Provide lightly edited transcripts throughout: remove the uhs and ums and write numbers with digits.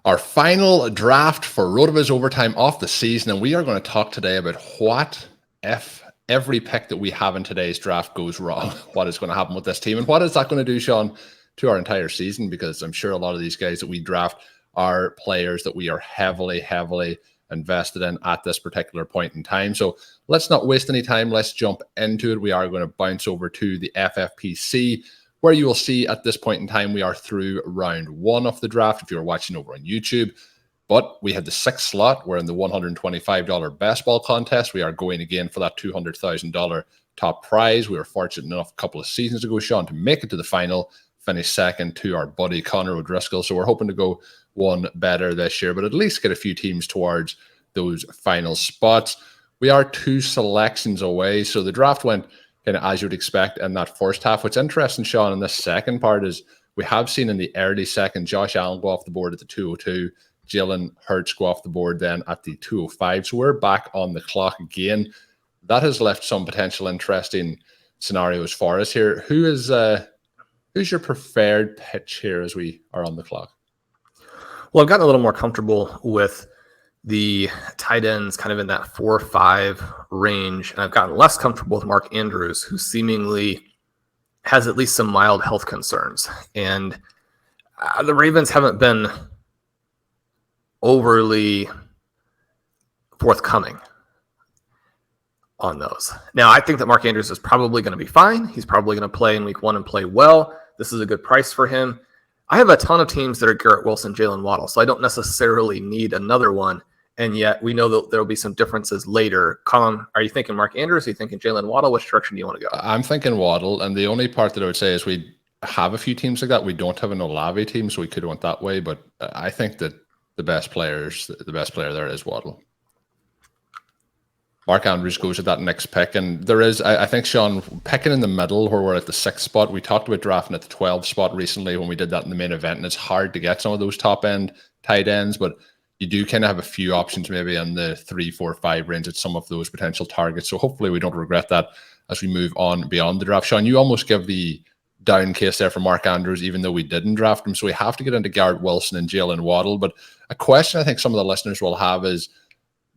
Our final draft for RotoViz Overtime of the season, and we are going to talk today about what if every pick that we have in today's draft goes wrong. What is going to happen with this team, and what is that going to do, Shawn, to our entire season? Because I'm sure a lot of these guys that we draft are players that we are heavily invested in at this particular point in time. So let's not waste any time. Let's jump into it. We are going to bounce over to the FFPC, where you will see at this point in time, we are through round one of the draft if you're watching over on YouTube. But we had the sixth slot. We're in the $125 best ball contest. We are going again for that $200,000 top prize. We were fortunate enough a couple of seasons ago, Shawn, to make it to the final, finish second to our buddy Connor O'Driscoll. So we're hoping to go one better this year, but at least get a few teams towards those final spots. We are two selections away. So the draft went kind of as you'd expect in that first half. What's interesting, Shawn, in this second part is we have seen in the early second Josh Allen go off the board at the 202, Jalen Hurts go off the board then at the 205. So we're back on the clock again. That has left some potential interesting scenarios for us here. Who's your preferred pitch here as we are on the clock? Well, I've gotten a little more comfortable with the tight ends kind of in that 4-5 range. And I've gotten less comfortable with Mark Andrews, who seemingly has at least some mild health concerns. And the Ravens haven't been overly forthcoming on those. Now, I think that Mark Andrews is probably going to be fine. He's probably going to play in week one and play well. This is a good price for him. I have a ton of teams that are Garrett Wilson, Jaylen Waddle, so I don't necessarily need another one. And yet we know that there will be some differences later. Colm, are you thinking Mark Andrews? Are you thinking Jaylen Waddle? Which direction do you want to go? I'm thinking Waddle. And the only part that I would say is we have a few teams like that. We don't have an Olave team, so we could have went that way. But I think that the best player there is Waddle. Mark Andrews goes at that next pick. And there is, I think, Shawn, picking in the middle where we're at the 6th spot. We talked about drafting at the 12th spot recently when we did that in the main event. And it's hard to get some of those top end tight ends, but you do kind of have a few options maybe in the 3, 4, 5 range at some of those potential targets. So hopefully we don't regret that as we move on beyond the draft. Shawn, you almost give the down case there for Mark Andrews, even though we didn't draft him. So we have to get into Garrett Wilson and Jaylen Waddle. But a question I think some of the listeners will have is,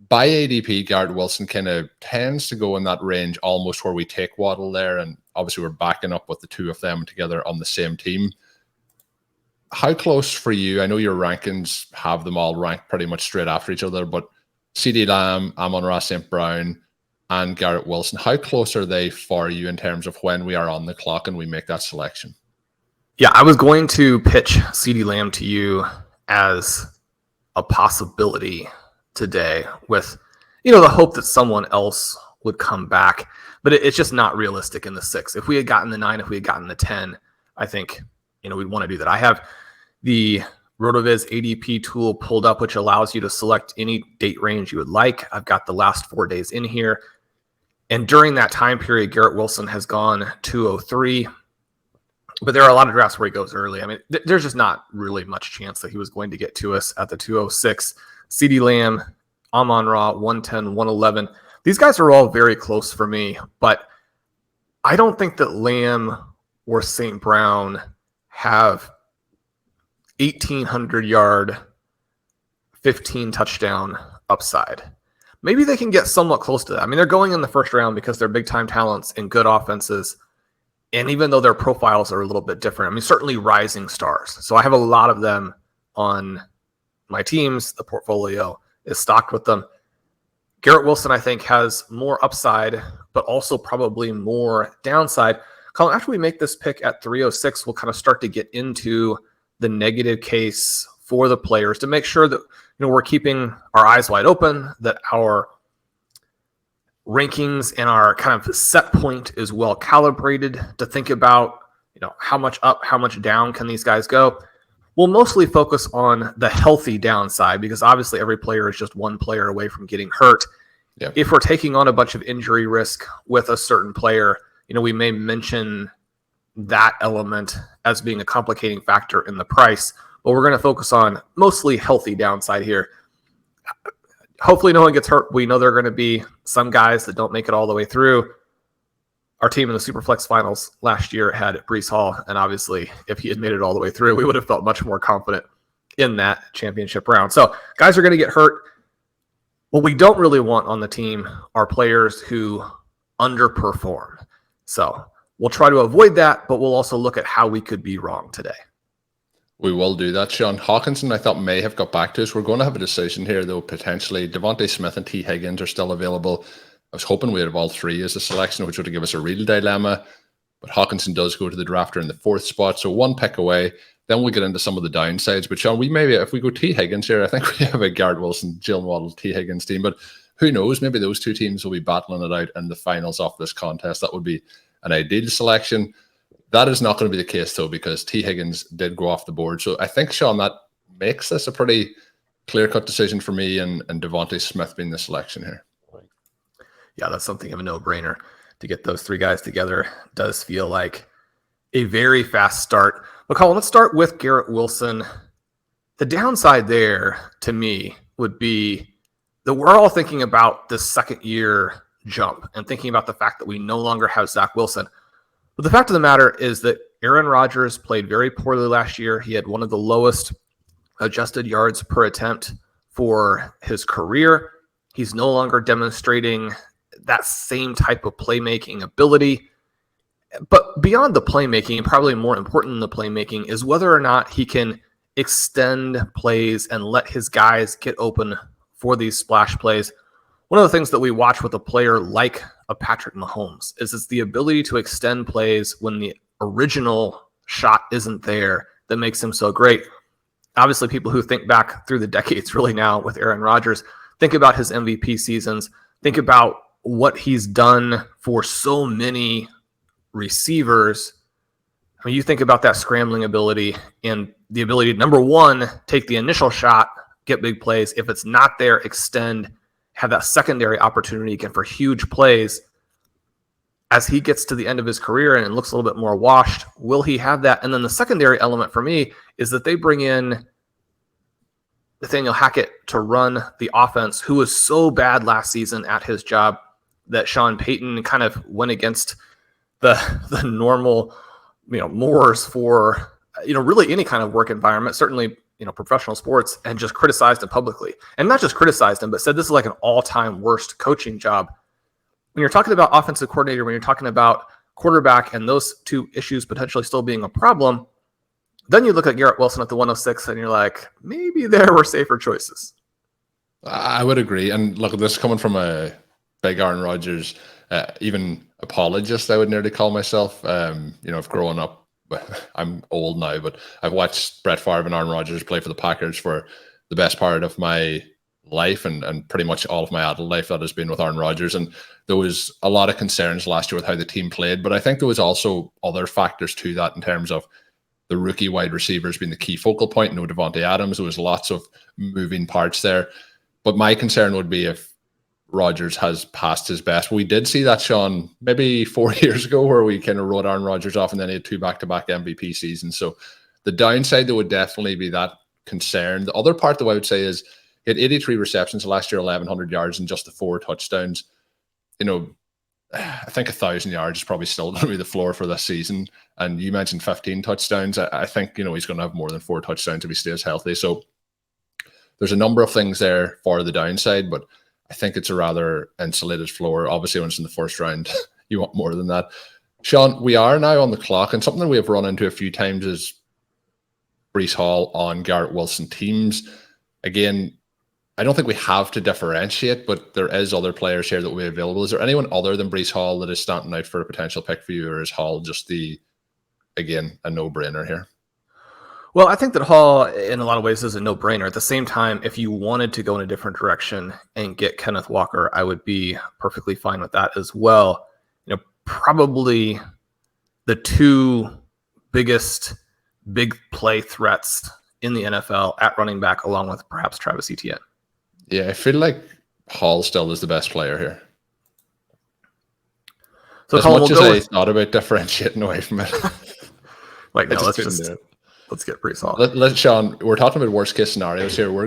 by ADP, Garrett Wilson kind of tends to go in that range almost where we take Waddle there. And obviously we're backing up with the two of them together on the same team. How close for you? I know your rankings have them all ranked pretty much straight after each other, but CeeDee Lamb, Amon-Ra St. Brown, and Garrett Wilson, how close are they for you in terms of when we are on the clock and we make that selection? Yeah, I was going to pitch CeeDee Lamb to you as a possibility today with, the hope that someone else would come back, but it's just not realistic in the 6. If we had gotten the 9, if we had gotten the 10, I think, we'd want to do that. I have the RotoViz ADP tool pulled up, which allows you to select any date range you would like. I've got the last 4 days in here. And during that time period, Garrett Wilson has gone 203. But there are a lot of drafts where he goes early. I mean, there's just not really much chance that he was going to get to us at the 206. CeeDee Lamb, Amon-Ra, 110, 111. These guys are all very close for me, but I don't think that Lamb or St. Brown have 1,800-yard, 15 touchdown upside. Maybe they can get somewhat close to that. I mean, they're going in the first round because they're big-time talents and good offenses. And even though their profiles are a little bit different, I mean, certainly rising stars. So I have a lot of them on my teams. The portfolio is stocked with them. Garrett Wilson, I think, has more upside, but also probably more downside. Colm, after we make this pick at 306, we'll kind of start to get into the negative case for the players to make sure that we're keeping our eyes wide open, that our rankings and our kind of set point is well calibrated to think about, how much up, how much down can these guys go. We'll mostly focus on the healthy downside because obviously every player is just one player away from getting hurt. Yeah. If we're taking on a bunch of injury risk with a certain player, we may mention that element as being a complicating factor in the price, but we're going to focus on mostly healthy downside here. Hopefully no one gets hurt. We know there are going to be some guys that don't make it all the way through. Our team in the Superflex finals last year had Breece Hall, and obviously if he had made it all the way through, we would have felt much more confident in that championship round. So guys are going to get hurt. What we don't really want on the team are players who underperform. So we'll try to avoid that, but we'll also look at how we could be wrong today. We will do that. Shawn Hawkinson, I thought, may have got back to us. We're going to have a decision here, though, potentially. DeVonta Smith and T. Higgins are still available. I was hoping we'd have all three as a selection, which would give us a real dilemma. But Hawkinson does go to the drafter in the 4th spot, so 1 pick away. Then we'll get into some of the downsides. But Shawn, we maybe, if we go T. Higgins here, I think we have a Garrett Wilson, Jaylen Waddle, T. Higgins team. But who knows? Maybe those two teams will be battling it out in the finals of this contest. That would be an ideal selection. That is not going to be the case, though, because T. Higgins did go off the board. So I think, Shawn, that makes this a pretty clear-cut decision for me and DeVonta Smith being the selection here. Yeah, that's something of a no-brainer. To get those 3 guys together does feel like a very fast start. But Colm, let's start with Garrett Wilson. The downside there, to me, would be that we're all thinking about the second-year jump and thinking about the fact that we no longer have Zach Wilson. But the fact of the matter is that Aaron Rodgers played very poorly last year. He had one of the lowest adjusted yards per attempt for his career. He's no longer demonstrating that same type of playmaking ability. But beyond the playmaking, and probably more important than the playmaking, is whether or not he can extend plays and let his guys get open for these splash plays. One of the things that we watch with a player like a Patrick Mahomes is it's the ability to extend plays when the original shot isn't there that makes him so great. Obviously, people who think back through the decades really now with Aaron Rodgers, think about his MVP seasons, think about what he's done for so many receivers. I mean, you think about that scrambling ability and the ability to, number one, take the initial shot, get big plays. If it's not there, extend, have that secondary opportunity again for huge plays. As he gets to the end of his career and looks a little bit more washed, will he have that? And then the secondary element for me is that they bring in Nathaniel Hackett to run the offense, who was so bad last season at his job that Sean Payton kind of went against the normal, mores for, really any kind of work environment, certainly, professional sports, and just criticized him publicly. And not just criticized him, but said this is like an all-time worst coaching job. When you're talking about offensive coordinator, when you're talking about quarterback and those two issues potentially still being a problem, then you look at Garrett Wilson at the 106 and you're like, maybe there were safer choices. I would agree. And look, this coming from a big Aaron Rodgers, even apologist, I would nearly call myself. I've grown up, I'm old now, but I've watched Brett Favre and Aaron Rodgers play for the Packers for the best part of my life and pretty much all of my adult life that has been with Aaron Rodgers. And there was a lot of concerns last year with how the team played, but I think there was also other factors to that in terms of the rookie wide receivers being the key focal point. No Devontae Adams. There was lots of moving parts there. But my concern would be if Rodgers has passed his best. We did see that, Shawn, maybe 4 years ago where we kind of wrote Aaron Rodgers off and then he had 2 back-to-back MVP seasons. So the downside, there would definitely be that concern. The other part, though, I would say is he had 83 receptions last year, 1,100 yards and just the 4 touchdowns. I think 1,000 yards is probably still going to be the floor for this season. And you mentioned 15 touchdowns. I think, he's going to have more than 4 touchdowns if he stays healthy. So there's a number of things there for the downside, but I think it's a rather insulated floor. Obviously, when it's in the first round, you want more than that. Shawn, we are now on the clock, and something we have run into a few times is Breece Hall on Garrett Wilson teams. Again, I don't think we have to differentiate, but there is other players here that will be available. Is there anyone other than Breece Hall that is standing out for a potential pick for you, or is Hall just a no-brainer here? Well, I think that Hall, in a lot of ways, is a no-brainer. At the same time, if you wanted to go in a different direction and get Kenneth Walker, I would be perfectly fine with that as well. Probably the 2 biggest big play threats in the NFL at running back, along with perhaps Travis Etienne. Yeah, I feel like Hall still is the best player here. So as much as I thought about differentiating away from it. Let's get Breece Hall. Let Shawn, we're talking about worst case scenarios here. We're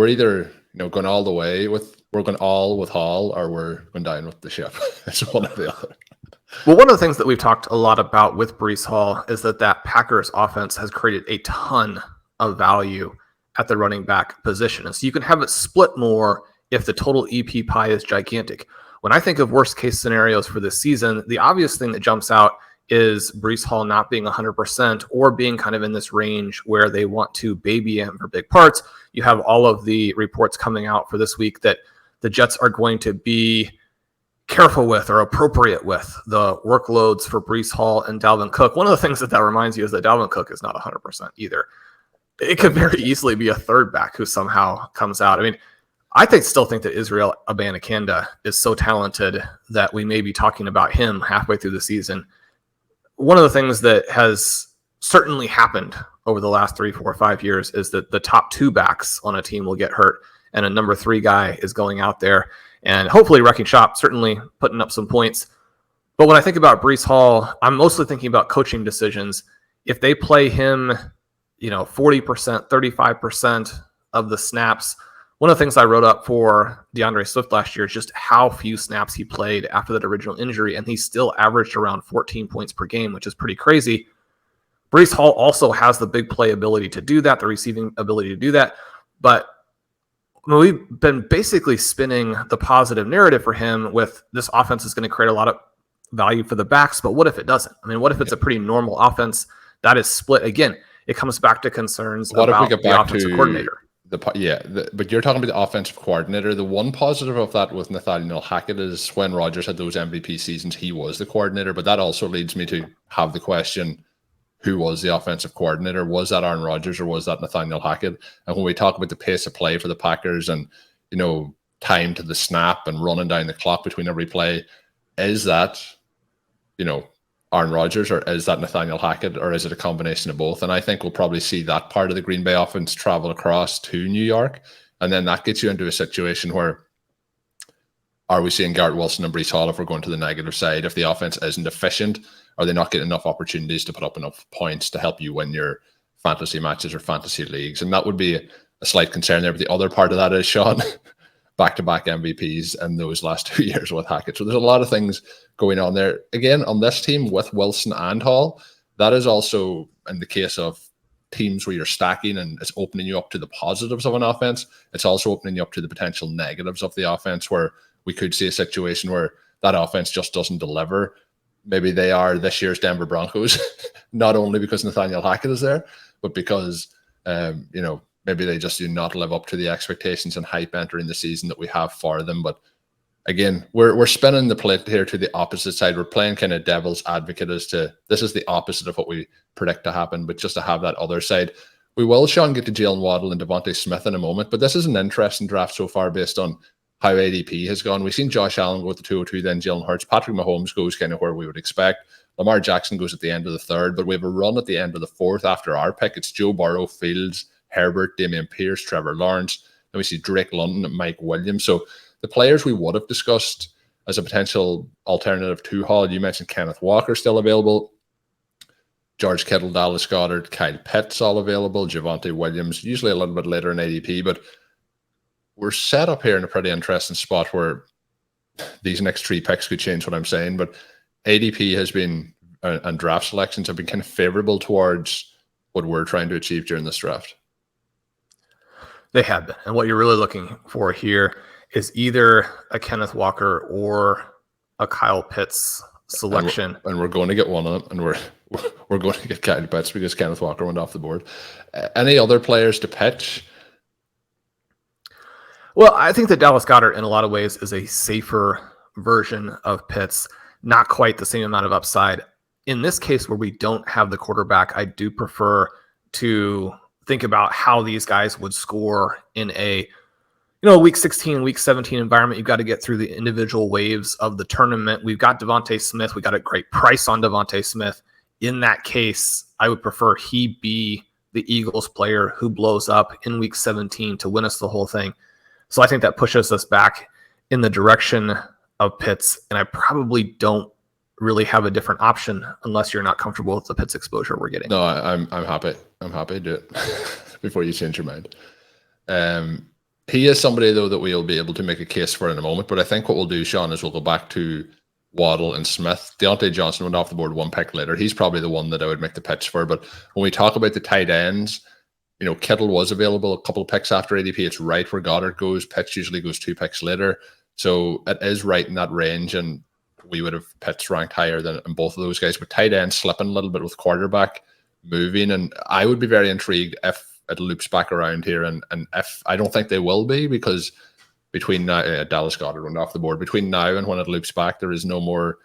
either going all the way with Hall, or we're going down with the ship. It's one or the other. Well, one of the things that we've talked a lot about with Breece Hall is that Packers offense has created a ton of value at the running back position. And so you can have it split more if the total EP pie is gigantic. When I think of worst case scenarios for this season, the obvious thing that jumps out is Breece Hall not being 100% or being kind of in this range where they want to baby him for big parts. You have all of the reports coming out for this week that the Jets are going to be careful with or appropriate with the workloads for Breece Hall and Dalvin Cook. One of the things that reminds you is that Dalvin Cook is not 100% either. It could very easily be a third back who somehow comes out. I mean, still think that Israel Abanikanda is so talented that we may be talking about him halfway through the season. One of the things that has certainly happened over the last 3, 4, 5 years is that the top 2 backs on a team will get hurt and a number 3 guy is going out there and hopefully wrecking shop, certainly putting up some points. But when I think about Breece Hall, I'm mostly thinking about coaching decisions. If they play him, 40%, 35% of the snaps, one of the things I wrote up for DeAndre Swift last year is just how few snaps he played after that original injury, and he still averaged around 14 points per game, which is pretty crazy. Breece Hall also has the big play ability to do that, the receiving ability to do that, but we've been basically spinning the positive narrative for him with this offense is going to create a lot of value for the backs, but what if it doesn't? I mean, what if it's a pretty normal offense that is split? Again, it comes back to concerns about the offensive coordinator. But you're talking about the offensive coordinator. The one positive of that with Nathaniel Hackett is when Rodgers had those MVP seasons, he was the coordinator. But that also leads me to have the question, who was the offensive coordinator? Was that Aaron Rodgers or was that Nathaniel Hackett? And when we talk about the pace of play for the Packers and, time to the snap and running down the clock between every play, is that, Aaron Rodgers or is that Nathaniel Hackett or is it a combination of both? And I think we'll probably see that part of the Green Bay offense travel across to New York. And then that gets you into a situation where are we seeing Garrett Wilson and Breece Hall if we're going to the negative side? If the offense isn't efficient, are they not getting enough opportunities to put up enough points to help you win your fantasy matches or fantasy leagues? And that would be a slight concern there. But the other part of that is, Shawn, back-to-back MVPs in those last 2 years with Hackett. So there's a lot of things going on there. Again, on this team with Wilson and Hall, that is also in the case of teams where you're stacking and it's opening you up to the positives of an offense. It's also opening you up to the potential negatives of the offense where we could see a situation where that offense just doesn't deliver. Maybe they are this year's Denver Broncos, not only because Nathaniel Hackett is there, but because, maybe they just do not live up to the expectations and hype entering the season that we have for them. But again, we're spinning the plate here to the opposite side. We're playing kind of devil's advocate as to this is the opposite of what we predict to happen, but just to have that other side. We will, Shawn, get to Jaylen Waddle and DeVonta Smith in a moment, but this is an interesting draft so far based on how ADP has gone. We've seen Josh Allen go with the 202, then Jalen Hurts. Patrick Mahomes goes kind of where we would expect. Lamar Jackson goes at the end of the 3rd, but we have a run at the end of the 4th after our pick. It's Joe Burrow, Fields, Herbert, Dameon Pierce, Trevor Lawrence. Then we see Drake London and Mike Williams. So the players we would have discussed as a potential alternative to Hall, you mentioned Kenneth Walker still available. George Kittle, Dallas Goedert, Kyle Pitts all available. Javonte Williams, usually a little bit later in ADP, but we're set up here in a pretty interesting spot where these next 3 picks could change what I'm saying, but ADP has been, and draft selections have been kind of favorable towards what we're trying to achieve during this draft. They have been. And what you're really looking for here is either a Kenneth Walker or a Kyle Pitts selection. And we're going to get one of them, and we're going to get Kyle Pitts because Kenneth Walker went off the board. Any other players to pitch? Well, I think that Dallas Goedert in a lot of ways is a safer version of Pitts, not quite the same amount of upside. In this case where we don't have the quarterback, I do prefer to think about how these guys would score in a week 16, week 17 environment. You've got to get through the individual waves of the tournament. We've got DeVonta Smith. We got a great price on DeVonta Smith. In that case, I would prefer he be the Eagles player who blows up in week 17 to win us the whole thing. So I think that pushes us back in the direction of Pitts, and I probably don't really have a different option unless you're not comfortable with the Pitts exposure we're getting. No, I'm happy. I'm happy to do it before you change your mind. He is somebody, though, that we'll be able to make a case for in a moment. But I think what we'll do, Shawn, is we'll go back to Waddle and Smith. Deontay Johnson went off the board 1 pick later. He's probably the one that I would make the pitch for. But when we talk about the tight ends, Kittle was available a couple of picks after ADP. It's right where Goddard goes. Pitts usually goes 2 picks later. So it is right in that range, and we would have Pitts ranked higher than in both of those guys. But tight end slipping a little bit with quarterback moving, and I would be very intrigued if it loops back around here. And if I don't think they will be, because between now, Dallas Goedert went off the board. Between now and when it loops back, there is no more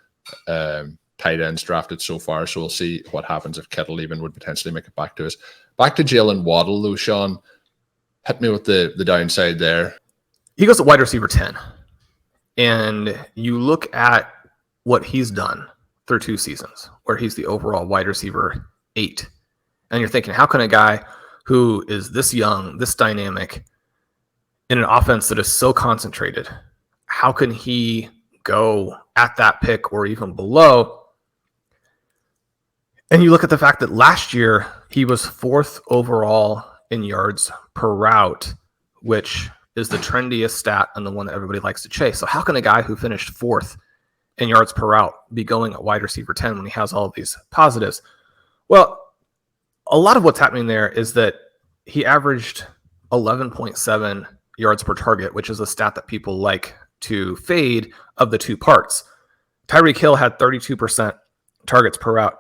tight ends drafted so far. So we'll see what happens if Kittle even would potentially make it back to us. Back to Jaylen Waddle, though, Shawn. Hit me with the downside there. He goes to wide receiver 10. And you look at what he's done through 2 seasons, where he's the overall wide receiver 8. And you're thinking, how can a guy who is this young, this dynamic, in an offense that is so concentrated, how can he go at that pick or even below? And you look at the fact that last year he was 4th overall in yards per route, which is the trendiest stat and the one that everybody likes to chase. So how can a guy who finished 4th in yards per route be going at wide receiver 10 when he has all of these positives? Well, a lot of what's happening there is that he averaged 11.7 yards per target, which is a stat that people like to fade of the 2 parts. Tyreek Hill had 32% targets per route.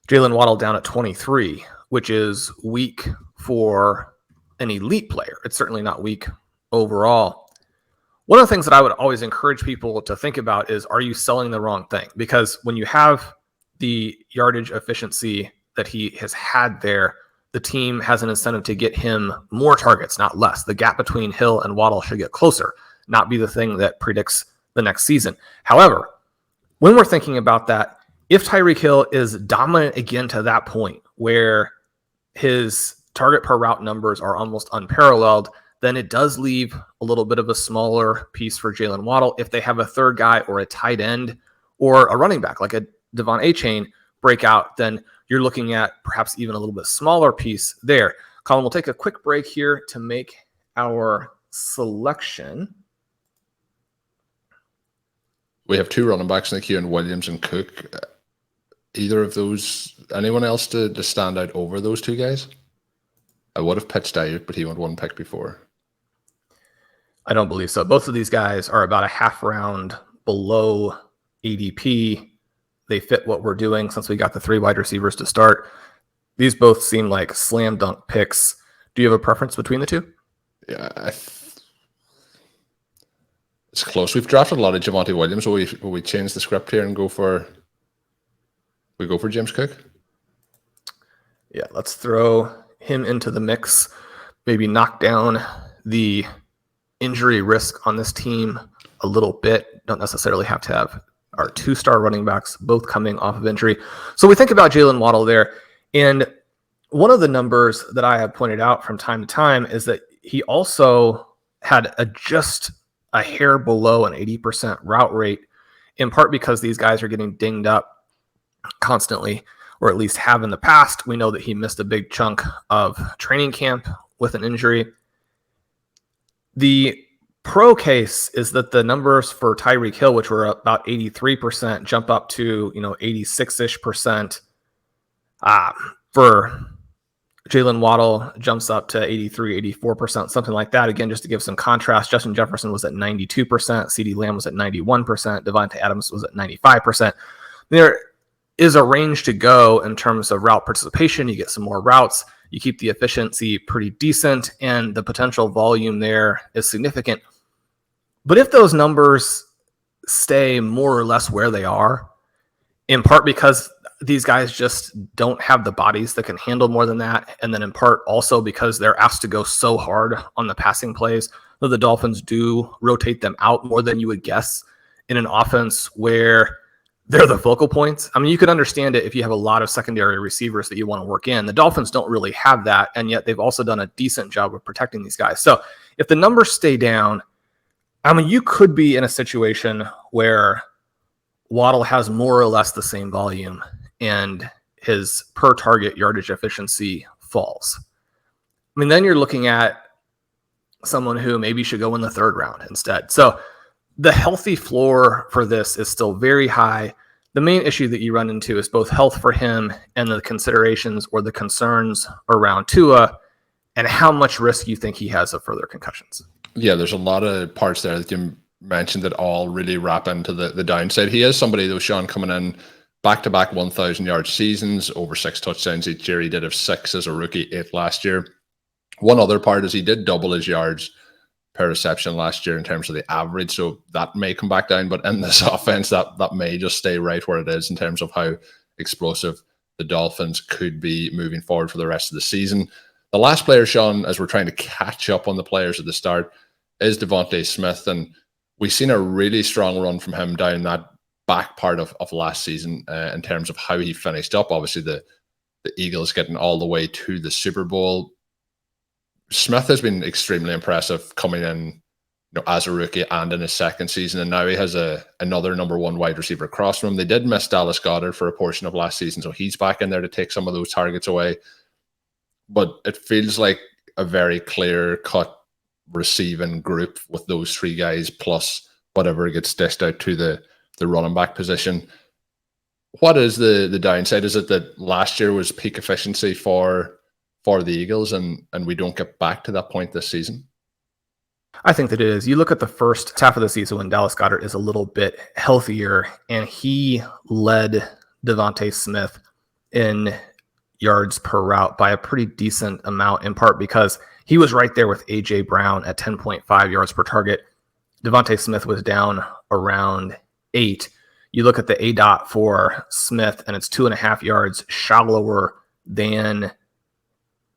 Jaylen Waddle down at 23, which is weak for an elite player. It's certainly not weak overall. One of the things that I would always encourage people to think about is, are you selling the wrong thing? Because when you have the yardage efficiency that he has had there, the team has an incentive to get him more targets, not less. The gap between Hill and Waddle should get closer, not be the thing that predicts the next season. However, when we're thinking about that, if Tyreek Hill is dominant again to that point where his target per route numbers are almost unparalleled, then it does leave a little bit of a smaller piece for Jaylen Waddle. If they have a third guy or a tight end or a running back like a Devon A-Chain breakout, then you're looking at perhaps even a little bit smaller piece there. Colm, we'll take a quick break here to make our selection. We have 2 running backs in the queue, and Williams and Cook. Either of those, anyone else to stand out over those 2 guys? I would have pitched out, but he went 1 pick before. I don't believe so. Both of these guys are about a half round below ADP. They fit what we're doing since we got the 3 wide receivers to start. These both seem like slam dunk picks. Do you have a preference between the 2? Yeah, it's close. We've drafted a lot of Javonte Williams. Will we change the script here and go for James Cook? Yeah, let's throw him into the mix. Maybe knock down the injury risk on this team a little bit. Don't necessarily have to have our 2-star running backs both coming off of injury. So we think about Jaylen Waddle there. And one of the numbers that I have pointed out from time to time is that he also had just a hair below an 80% route rate, in part because these guys are getting dinged up constantly, or at least have in the past. We know that he missed a big chunk of training camp with an injury. The pro case is that the numbers for Tyreek Hill, which were about 83%, jump up to 86-ish%. For Jaylen Waddle jumps up to 83, 84%, something like that. Again, just to give some contrast, Justin Jefferson was at 92%, CeeDee Lamb was at 91%, Devontae Adams was at 95%. There is a range to go in terms of route participation. You get some more routes, you keep the efficiency pretty decent, and the potential volume there is significant. But if those numbers stay more or less where they are, in part because these guys just don't have the bodies that can handle more than that, and then in part also because they're asked to go so hard on the passing plays, that the Dolphins do rotate them out more than you would guess in an offense where they're the focal points. I mean, you could understand it if you have a lot of secondary receivers that you want to work in. The Dolphins don't really have that, and yet they've also done a decent job of protecting these guys. So if the numbers stay down, I mean, you could be in a situation where Waddle has more or less the same volume and his per target yardage efficiency falls. I mean, then you're looking at someone who maybe should go in the 3rd round instead. So the healthy floor for this is still very high. The main issue that you run into is both health for him and the considerations or the concerns around Tua. and how much risk you think he has of further concussions. Yeah, there's a lot of parts there that you mentioned that all really wrap into the downside. He is somebody, though, Shawn, coming in back-to-back 1,000-yard seasons, over 6 touchdowns each year. He did have 6 as a rookie, 8 last year. One other part is he did double his yards per reception last year in terms of the average, so that may come back down. But in this offense, that may just stay right where it is in terms of how explosive the Dolphins could be moving forward for the rest of the season. The last player, Shawn, as we're trying to catch up on the players at the start, is DeVonta Smith. And we've seen a really strong run from him down that back part of last season in terms of how he finished up. Obviously, the Eagles getting all the way to the Super Bowl. Smith has been extremely impressive coming in as a rookie and in his second season. And now he has another number 1 wide receiver across from him. They did miss Dallas Goedert for a portion of last season, so he's back in there to take some of those targets away. But it feels like a very clear-cut receiving group with those 3 guys plus whatever gets dished out to the running back position. What is the downside? Is it that last year was peak efficiency for the Eagles and we don't get back to that point this season? I think that it is. You look at the first half of the season when Dallas Goedert is a little bit healthier, and he led DeVonta Smith in yards per route by a pretty decent amount, in part because he was right there with A.J. Brown at 10.5 yards per target. DeVonta Smith was down around 8. You look at the ADOT for Smith, and it's 2.5 yards shallower than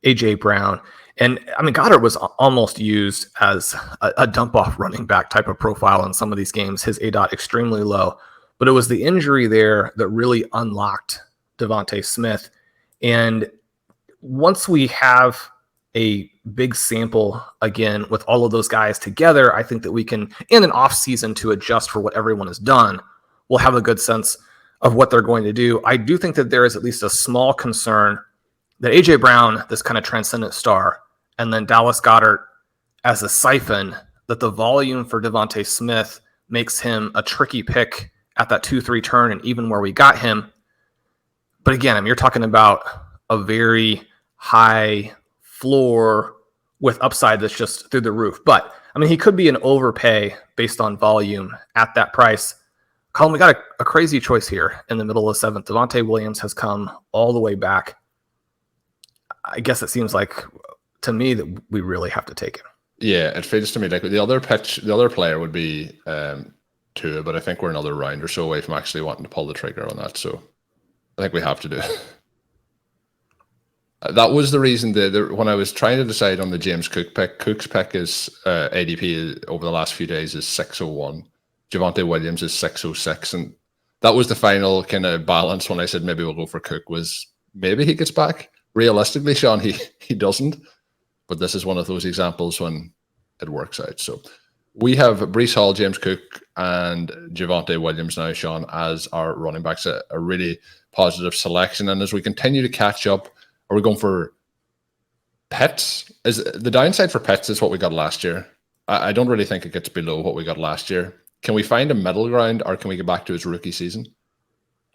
A.J. Brown. And I mean, Goddard was almost used as a dump-off running back type of profile in some of these games. His ADOT extremely low. But it was the injury there that really unlocked DeVonta Smith. And once we have a big sample again with all of those guys together, I think that we can, in an off season to adjust for what everyone has done, we'll have a good sense of what they're going to do. I do think that there is at least a small concern that A.J. Brown, this kind of transcendent star, and then Dallas Goedert as a siphon, that the volume for DeVonta Smith makes him a tricky pick at that 2-3 turn and even where we got him. But again, I mean, you're talking about a very high floor with upside that's just through the roof. But I mean, he could be an overpay based on volume at that price. Colm, we got a crazy choice here in the middle of the 7th. Devontae Williams has come all the way back. I guess it seems like to me that we really have to take him. Yeah, it feels to me like the other player would be Tua, but I think we're another round or so away from actually wanting to pull the trigger on that. So I think we have to do it. That was the reason that when I was trying to decide on the James Cook pick, Cook's pick is ADP over the last few days is 601. Javonte Williams is 606. And that was the final kind of balance when I said maybe we'll go for Cook, was maybe he gets back. Realistically, Shawn, he doesn't. But this is one of those examples when it works out. So we have Breece Hall, James Cook, and Javonte Williams now, Shawn, as our running backs. A really positive selection. And as we continue to catch up, are we going for Pitts? Is the downside for Pitts is what we got last year. I don't really think it gets below what we got last year. Can we find a middle ground, or can we get back to his rookie season?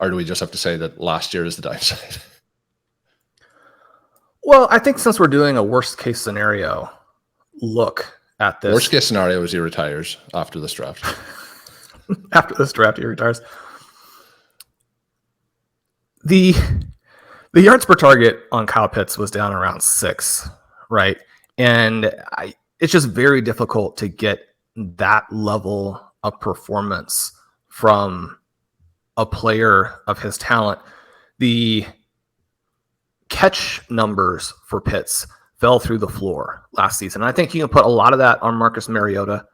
Or do we just have to say that last year is the downside? Well, I think since we're doing a worst case scenario look at this. Worst case scenario is he retires after this draft. After this draft, he retires. The yards per target on Kyle Pitts was down around 6, right? And it's just very difficult to get that level of performance from a player of his talent. The catch numbers for Pitts fell through the floor last season. And I think you can put a lot of that on Marcus Mariota,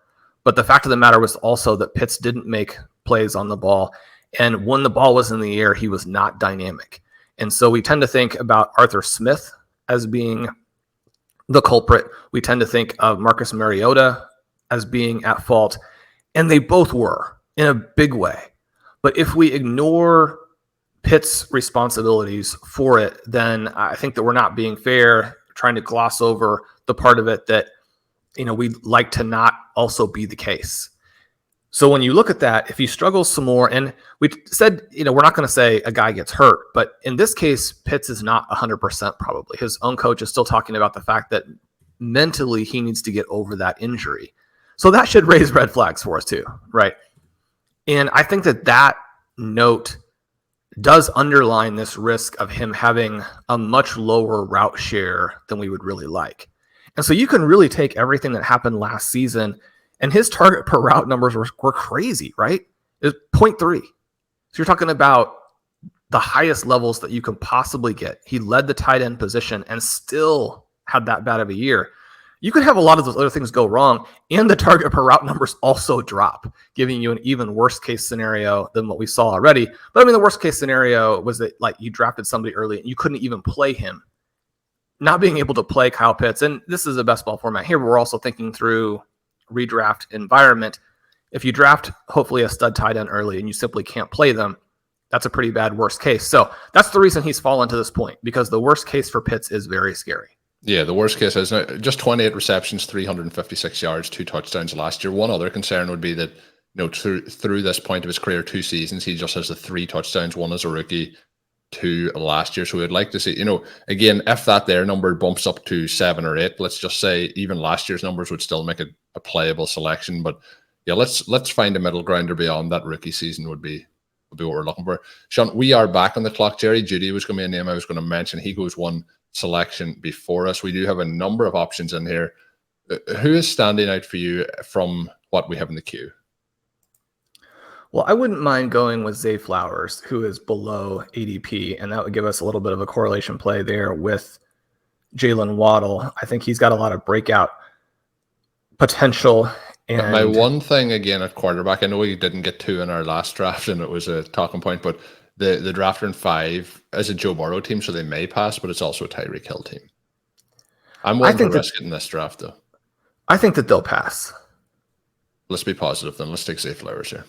but the fact of the matter was also that Pitts didn't make plays on the ball. And when the ball was in the air, he was not dynamic. And so we tend to think about Arthur Smith as being the culprit. We tend to think of Marcus Mariota as being at fault. And they both were in a big way. But if we ignore Pitt's responsibilities for it, then I think that we're not being fair, trying to gloss over the part of it that, we'd like to not also be the case. So when you look at that, if he struggles some more, and we said, we're not going to say a guy gets hurt, but in this case, Pitts is not 100% probably. His own coach is still talking about the fact that mentally he needs to get over that injury. So that should raise red flags for us too, right? And I think that note does underline this risk of him having a much lower route share than we would really like. And so you can really take everything that happened last season, and his target per route numbers were crazy, right? It was 0.3. So you're talking about the highest levels that you can possibly get. He led the tight end position and still had that bad of a year. You could have a lot of those other things go wrong, and the target per route numbers also drop, giving you an even worse case scenario than what we saw already. But I mean, the worst case scenario was that you drafted somebody early and you couldn't even play him. Not being able to play Kyle Pitts, and this is a best ball format here, but we're also thinking through redraft environment. If you draft hopefully a stud tight end early and you simply can't play them, that's a pretty bad worst case. So that's the reason he's fallen to this point, because the worst case for Pitts is very scary. Yeah, the worst case is just 28 receptions, 356 yards, 2 touchdowns last year. One other concern would be that through this point of his career, 2 seasons, he just has the 3 touchdowns, 1 as a rookie, 2 last year. So we'd like to see, again, if that there number bumps up to 7 or 8, let's just say even last year's numbers would still make it a playable selection. But yeah, let's find a middle grounder beyond that rookie season would be what we're looking for. Shawn, we are back on the clock. Jerry Jeudy was going to be a name I was going to mention. He goes one selection before us. We do have a number of options in here. Who is standing out for you from what we have in the queue? Well, I wouldn't mind going with Zay Flowers, who is below ADP, and that would give us a little bit of a correlation play there with Jaylen Waddle. I think he's got a lot of breakout potential. And my one thing again at quarterback, I know we didn't get 2 in our last draft and it was a talking point, but the drafter in 5 is a Joe Burrow team, so they may pass, but it's also a Tyreek Hill team. I'm willing to risk it in this draft, though. I think that they'll pass. Let's be positive then. Let's take Zay Flowers here.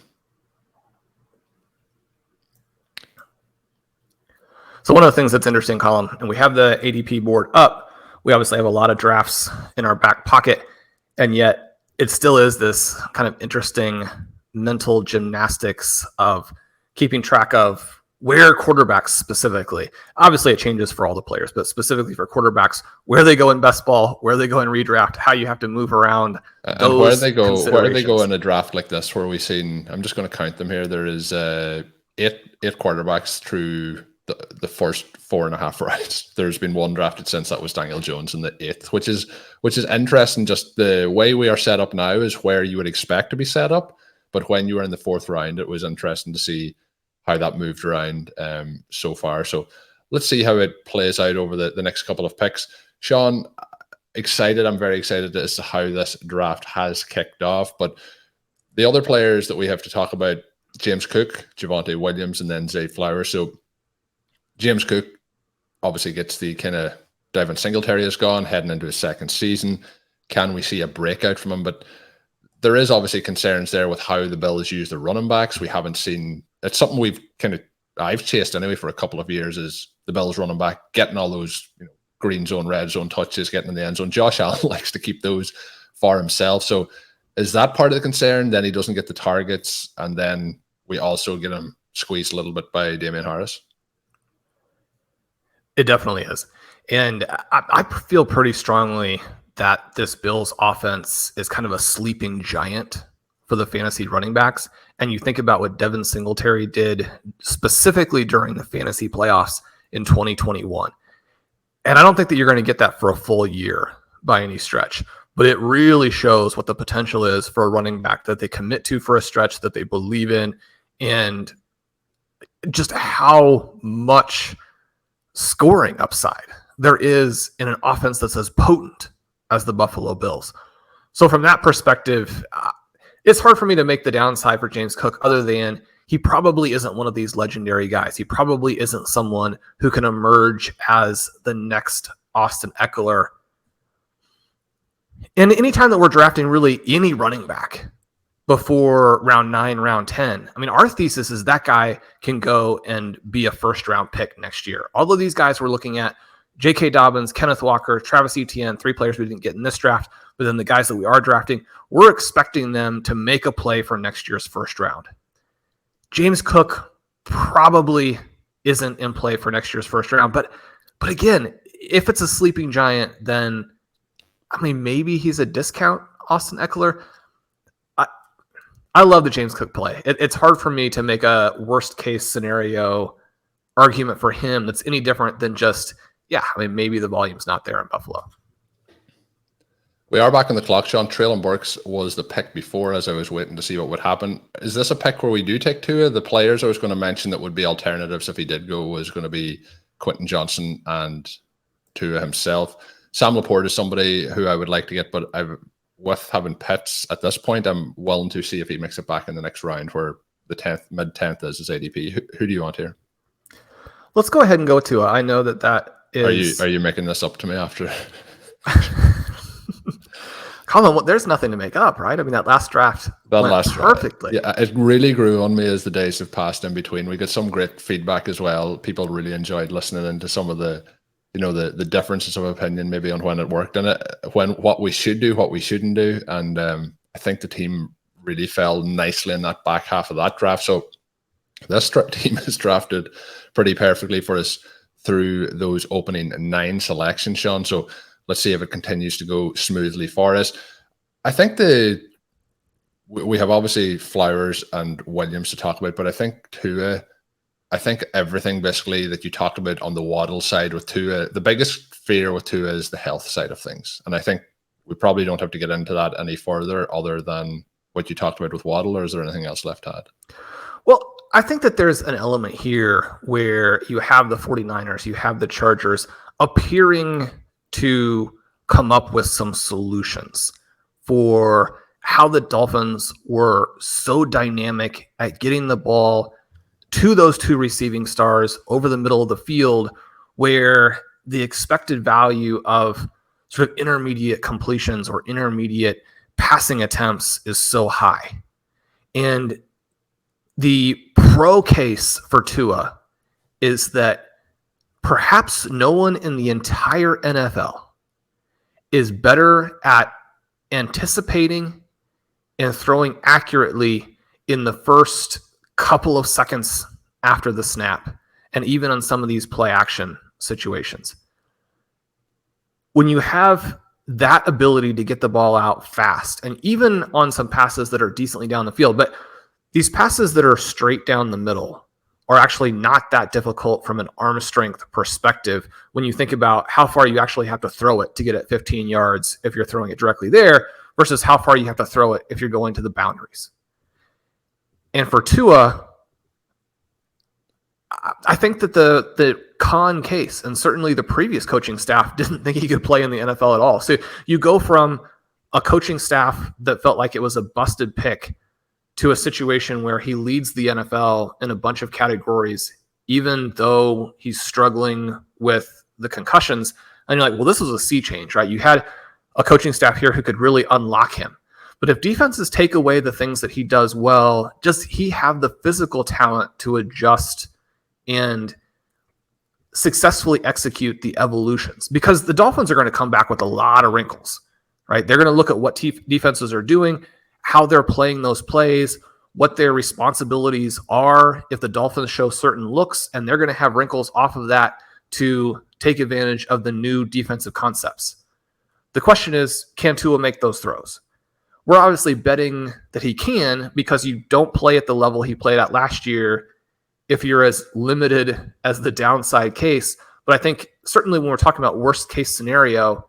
So one of the things that's interesting, Colm, and we have the ADP board up, we obviously have a lot of drafts in our back pocket, and yet it still is this kind of interesting mental gymnastics of keeping track of where quarterbacks specifically, obviously it changes for all the players, but specifically for quarterbacks, where they go in best ball, where they go in redraft, how you have to move around. And where they go in a draft like this, where we've seen, I'm just going to count them here. There is 8 quarterbacks through the first 4.5 rounds. There's been one drafted since, that was Daniel Jones in the 8th, which is interesting. Just the way we are set up now is where you would expect to be set up. But when you were in the 4th round, it was interesting to see how that moved around so far. So let's see how it plays out over the next couple of picks. Shawn, excited. I'm very excited as to how this draft has kicked off. But the other players that we have to talk about, James Cook, Javonte Williams, and then Zay Flowers. So James Cook obviously gets the kind of Devin Singletary is gone, heading into his 2nd season. Can we see a breakout from him? But there is obviously concerns there with how the Bills use the running backs. We haven't seen, it's something I've chased anyway for a couple of years, is the Bills running back getting all those green zone, red zone touches, getting in the end zone. Josh Allen likes to keep those for himself. So is that part of the concern? Then he doesn't get the targets, and then we also get him squeezed a little bit by Damian Harris. It definitely is. And I feel pretty strongly that this Bills offense is kind of a sleeping giant for the fantasy running backs. And you think about what Devin Singletary did specifically during the fantasy playoffs in 2021. And I don't think that you're going to get that for a full year by any stretch. But it really shows what the potential is for a running back that they commit to for a stretch, that they believe in, and just how much scoring upside there is in an offense that's as potent as the Buffalo Bills. So from that perspective, it's hard for me to make the downside for James Cook other than he probably isn't one of these legendary guys. He probably isn't someone who can emerge as the next Austin Eckler. And anytime that we're drafting really any running back before round 9, round 10, I mean, our thesis is that guy can go and be a first-round pick next year. All of these guys we're looking at, J.K. Dobbins, Kenneth Walker, Travis Etienne, 3 players we didn't get in this draft, But then the guys that we are drafting, we're expecting them to make a play for next year's first round. James Cook probably isn't in play for next year's first round. But again, if it's a sleeping giant, then, I mean, maybe he's a discount Austin Eckler. I love the James Cook play. It's hard for me to make a worst case scenario argument for him that's any different than just, maybe the volume's not there in Buffalo. We are back on the clock, Shawn. Treylon Burks was the pick before as I was waiting to see what would happen. Is this a pick where we do take Tua? The players I was going to mention that would be alternatives if he did go was going to be Quentin Johnson and Tua himself. Sam Laporte is somebody who I would like to get, but with having Pitts at this point, I'm willing to see if he makes it back in the next round where the mid-10th is his ADP. Who do you want here? Let's go ahead and go Tua. I know that is... Are you making this up to me after... Colm, there's nothing to make up, right? I mean, that last draft went perfectly. Yeah, it really grew on me as the days have passed in between. We got some great feedback as well. People really enjoyed listening into some of the, the differences of opinion maybe on when it worked and what we should do, what we shouldn't do. And I think the team really fell nicely in that back half of that draft. So this team is drafted pretty perfectly for us through those opening 9 selections, Shawn. So let's see if it continues to go smoothly for us. I think we have obviously Flowers and Williams to talk about, but I think Tua, everything basically that you talked about on the Waddle side with Tua, the biggest fear with Tua is the health side of things. And I think we probably don't have to get into that any further other than what you talked about with Waddle, or is there anything else left to add? Well, I think that there's an element here where you have the 49ers, you have the Chargers appearing to come up with some solutions for how the Dolphins were so dynamic at getting the ball to those 2 receiving stars over the middle of the field, where the expected value of sort of intermediate completions or intermediate passing attempts is so high. And the pro case for Tua is that perhaps no one in the entire NFL is better at anticipating and throwing accurately in the first couple of seconds after the snap, and even on some of these play action situations. When you have that ability to get the ball out fast, and even on some passes that are decently down the field, but these passes that are straight down the middle are actually not that difficult from an arm strength perspective when you think about how far you actually have to throw it to get it 15 yards if you're throwing it directly there versus how far you have to throw it if you're going to the boundaries. And for Tua, I think that the con case, and certainly the previous coaching staff didn't think he could play in the NFL at all. So you go from a coaching staff that felt like it was a busted pick to a situation where he leads the NFL in a bunch of categories, even though he's struggling with the concussions. And you're like, well, this was a sea change, right? You had a coaching staff here who could really unlock him. But if defenses take away the things that he does well, does he have the physical talent to adjust and successfully execute the evolutions? Because the Dolphins are going to come back with a lot of wrinkles, right? They're going to look at what defenses are doing, how they're playing those plays, what their responsibilities are if the Dolphins show certain looks, and they're going to have wrinkles off of that to take advantage of the new defensive concepts. The question is, can Tua make those throws? We're obviously betting that he can, because you don't play at the level he played at last year if you're as limited as the downside case. But I think certainly when we're talking about worst case scenario,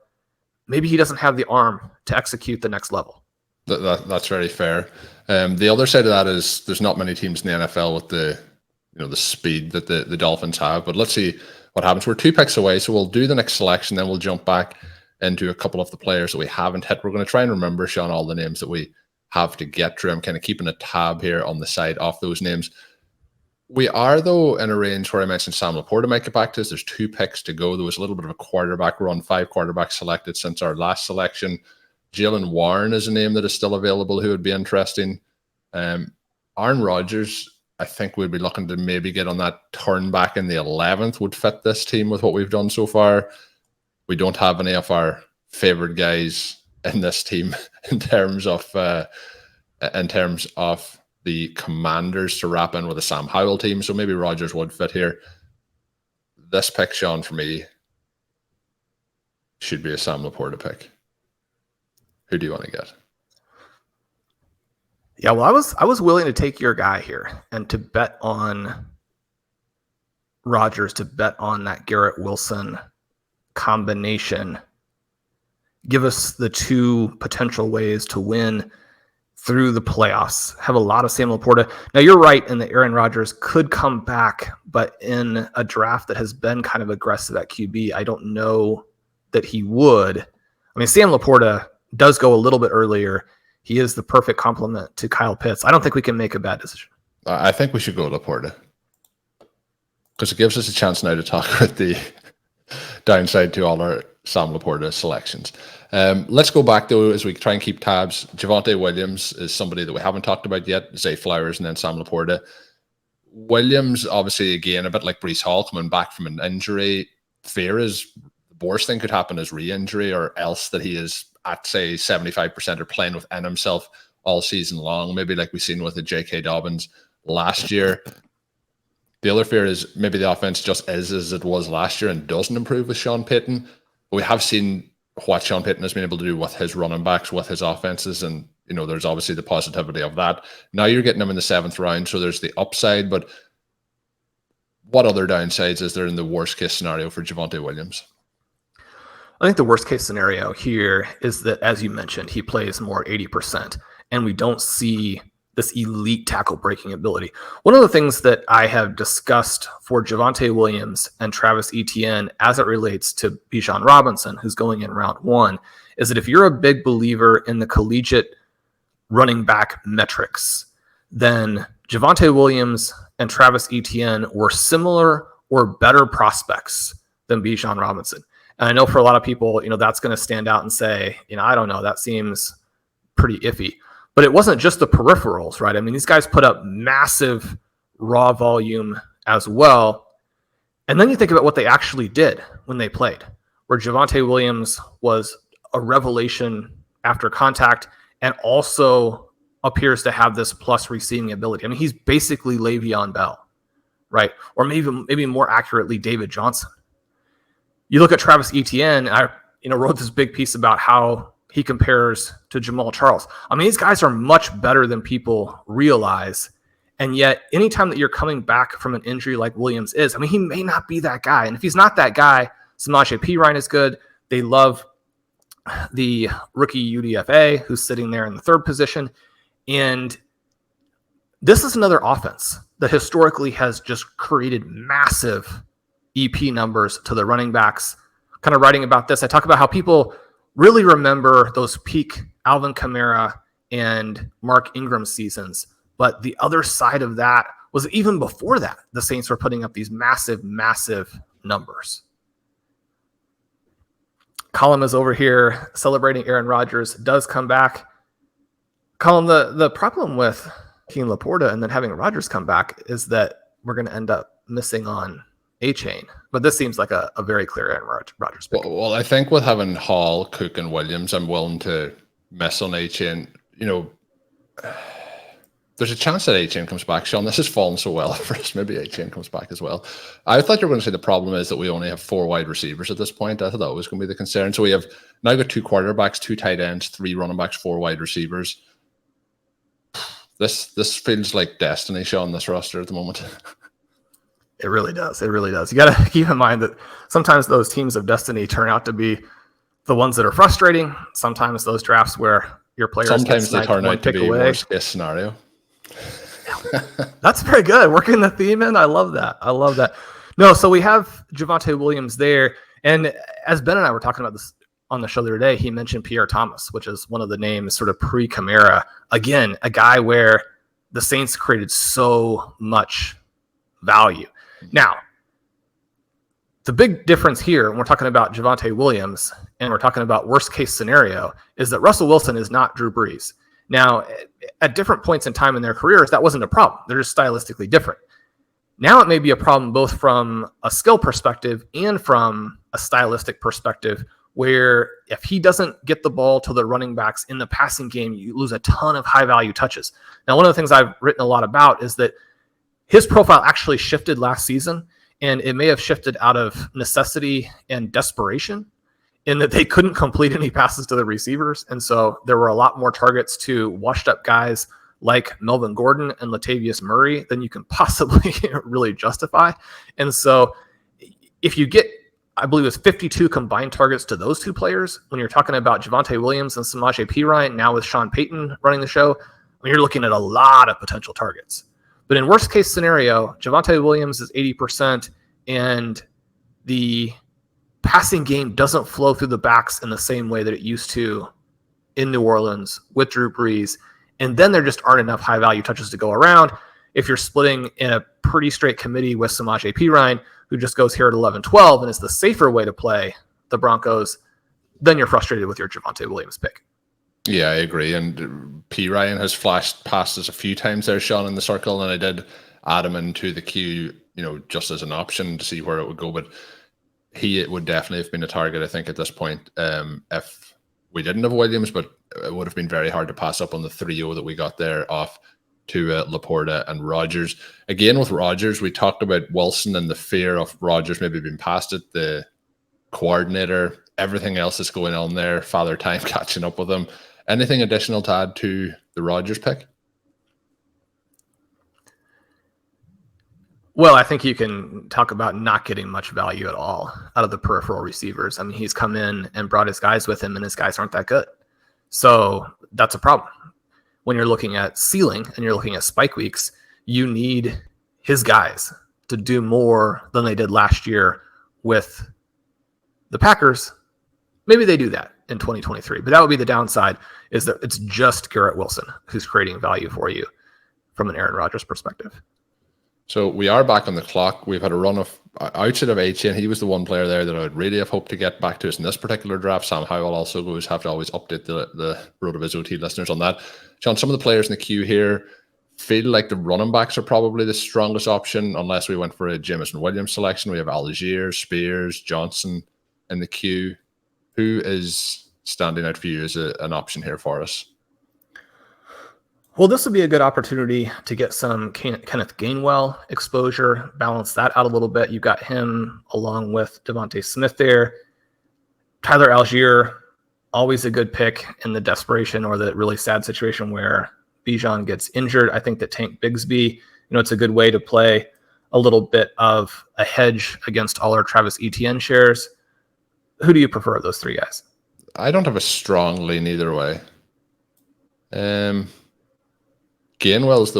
maybe he doesn't have the arm to execute the next level. That's very fair. The other side of that is there's not many teams in the NFL with the speed that the Dolphins have. But let's see what happens. We're 2 picks away, so we'll do the next selection, then we'll jump back into a couple of the players that we haven't hit. We're going to try and remember, Shawn, all the names that we have to get through. I'm kind of keeping a tab here on the side of those names. We are, though, in a range where I mentioned Sam Laporte might get back to us. There's 2 picks to go. There was a little bit of a quarterback run, 5 quarterbacks selected since our last selection. Jaylen Waddle is a name that is still available who would be interesting. Aaron Rodgers, I think we'd be looking to maybe get on that turn back in the 11th, would fit this team with what we've done so far. We don't have any of our favorite guys in this team in terms of the Commanders to wrap in with a Sam Howell team. So maybe Rodgers would fit here. This pick, Shawn, for me, should be a Sam Laporta pick. Who do you want to get? Yeah, well, I was willing to take your guy here and to bet on Rodgers, to bet on that Garrett Wilson combination. Give us the two potential ways to win through the playoffs. Have a lot of Sam Laporta. Now, you're right in that Aaron Rodgers could come back, but in a draft that has been kind of aggressive at QB, I don't know that he would. I mean, Sam Laporta does go a little bit earlier. He is the perfect complement to Kyle Pitts. I don't think we can make a bad decision. I think we should go Laporta because it gives us a chance now to talk about the downside to all our Sam Laporta selections. Let's go back, though, as we try and keep tabs. Javonte Williams is somebody that we haven't talked about yet. Zay Flowers and then Sam Laporta. Williams, obviously, again, a bit like Breece Hall, coming back from an injury. Fear is the worst thing could happen is re-injury, or else that he is at, say, 75% or playing within himself all season long, maybe like we've seen with the J.K. Dobbins last year. The other fear is maybe the offense just is as it was last year and doesn't improve with Sean Payton. But we have seen what Sean Payton has been able to do with his running backs, with his offenses, and there's obviously the positivity of that. Now you're getting him in the 7th round, so there's the upside, but what other downsides is there in the worst case scenario for Javonte Williams? I think the worst case scenario here is that, as you mentioned, he plays more 80%, and we don't see this elite tackle breaking ability. One of the things that I have discussed for Javonte Williams and Travis Etienne as it relates to Bijan Robinson, who's going in round 1, is that if you're a big believer in the collegiate running back metrics, then Javonte Williams and Travis Etienne were similar or better prospects than Bijan Robinson. And I know for a lot of people, that's going to stand out and say, I don't know, that seems pretty iffy. But it wasn't just the peripherals, right? I mean, these guys put up massive raw volume as well. And then you think about what they actually did when they played, where Javonte Williams was a revelation after contact and also appears to have this plus receiving ability. I mean, he's basically Le'Veon Bell, right? Or maybe more accurately, David Johnson. You look at Travis Etienne, I wrote this big piece about how he compares to Jamal Charles. I mean, these guys are much better than people realize. And yet, anytime that you're coming back from an injury like Williams is, I mean, he may not be that guy. And if he's not that guy, Samaje Perine is good. They love the rookie UDFA who's sitting there in the 3rd position. And this is another offense that historically has just created massive EP numbers to the running backs. Kind of writing about this, I talk about how people really remember those peak Alvin Kamara and Mark Ingram seasons. But the other side of that was even before that, the Saints were putting up these massive, massive numbers. Colm is over here celebrating Aaron Rodgers does come back. Colm, the problem with King Laporta and then having Rodgers come back is that we're going to end up missing on A-Chain, but this seems like a very clear Aaron Rodgers pick. Well, I think with having Hall, Cook, and Williams, I'm willing to miss on A-Chain. There's a chance that A-Chain comes back. Shawn, this has fallen so well for us. Maybe A-Chain comes back as well. I thought you were going to say the problem is that we only have 4 wide receivers at this point. I thought that was going to be the concern. So we have now got 2 quarterbacks, 2 tight ends, 3 running backs, 4 wide receivers. This feels like destiny, Shawn, this roster at the moment. It really does. It really does. You got to keep in mind that sometimes those teams of destiny turn out to be the ones that are frustrating. Sometimes those drafts where your players sometimes they turn out to be worst case scenario. That's very good. Working the theme in. I love that. No, so we have Javonte Williams there. And as Ben and I were talking about this on the show the other day, he mentioned Pierre Thomas, which is one of the names sort of pre-Kamara. Again, a guy where the Saints created so much value. Now, the big difference here, when we're talking about Javonte Williams and we're talking about worst case scenario, is that Russell Wilson is not Drew Brees. Now, at different points in time in their careers, that wasn't a problem. They're just stylistically different. Now it may be a problem both from a skill perspective and from a stylistic perspective where if he doesn't get the ball to the running backs in the passing game, you lose a ton of high-value touches. Now, one of the things I've written a lot about is that his profile actually shifted last season, and it may have shifted out of necessity and desperation in that they couldn't complete any passes to the receivers. And so there were a lot more targets to washed-up guys like Melvin Gordon and Latavius Murray than you can possibly really justify. And so if you get, I believe it's 52 combined targets to those two players, when you're talking about Javonte Williams and Samaje Perine, now with Sean Payton running the show, you're looking at a lot of potential targets. But in worst case scenario, Javonte Williams is 80%, and the passing game doesn't flow through the backs in the same way that it used to in New Orleans with Drew Brees. And then there just aren't enough high-value touches to go around. If you're splitting in a pretty straight committee with Samaje Perine, who just goes here at 11-12 and is the safer way to play the Broncos, then you're frustrated with your Javonte Williams pick. Yeah, I agree. And Perine has flashed past us a few times there, Shawn, in the circle, and I did add him into the queue, just as an option to see where it would go. But he would definitely have been a target, I think, at this point, if we didn't have Williams, but it would have been very hard to pass up on the 3-0 that we got there off to Laporta and Rodgers. Again, with Rodgers, we talked about Wilson and the fear of Rodgers maybe being past it, the coordinator, everything else that's going on there, Father Time catching up with him. Anything additional to add to the Rodgers pick? Well, I think you can talk about not getting much value at all out of the peripheral receivers. I mean, he's come in and brought his guys with him, and his guys aren't that good. So that's a problem. When you're looking at ceiling and you're looking at spike weeks, you need his guys to do more than they did last year with the Packers. Maybe they do that in 2023, but that would be the downside, is that it's just Garrett Wilson who's creating value for you from an Aaron Rodgers perspective. So we are back on the clock. We've had a run of outside of HN. He was the one player there that I would really have hoped to get back to us in this particular draft. Sam Howell also goes, have to always update the RotoViz OT listeners on that. Shawn, some of the players in the queue here feel like the running backs are probably the strongest option, unless we went for a Jameson Williams selection. We have Algier, Spears, Johnson in the queue. Who is standing out for you as an option here for us? Well, this would be a good opportunity to get some Kenneth Gainwell exposure, balance that out a little bit. You got him along with DeVonta Smith there. Tyler Algier, always a good pick in the desperation or the really sad situation where Bijan gets injured. I think that Tank Bigsby, it's a good way to play a little bit of a hedge against all our Travis Etienne shares. Who do you prefer of those three guys? I don't have a strong lean either way. Gainwell's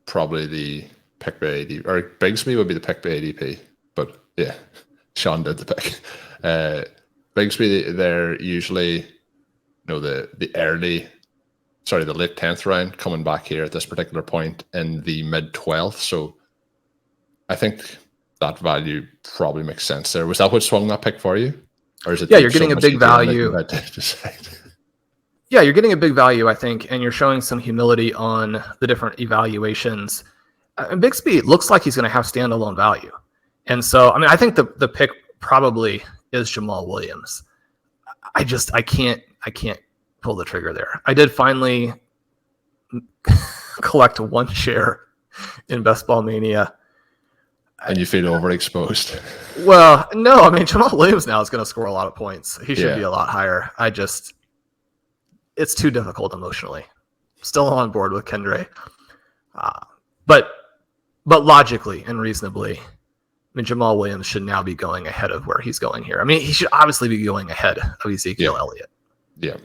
probably the pick by ADP, or Bigsby would be the pick by ADP. But yeah, Shawn did the pick. Bigsby, they're usually, the late 10th round, coming back here at this particular point in the mid 12th. So I think that value probably makes sense there. Was that what swung that pick for you? Or is it? Yeah, you're getting a big value. Yeah, you're getting a big value, I think, and you're showing some humility on the different evaluations. Bigsby looks like he's going to have standalone value. And so, I think the pick probably is Jamal Williams. I can't pull the trigger there. I did finally collect one share in Best Ball Mania. And you feel overexposed. Well, no, Jamal Williams now is going to score a lot of points. He should be a lot higher. It's too difficult emotionally. Still on board with Kendre. But logically and reasonably, Jamal Williams should now be going ahead of where he's going here. He should obviously be going ahead of Ezekiel Elliott. Yeah.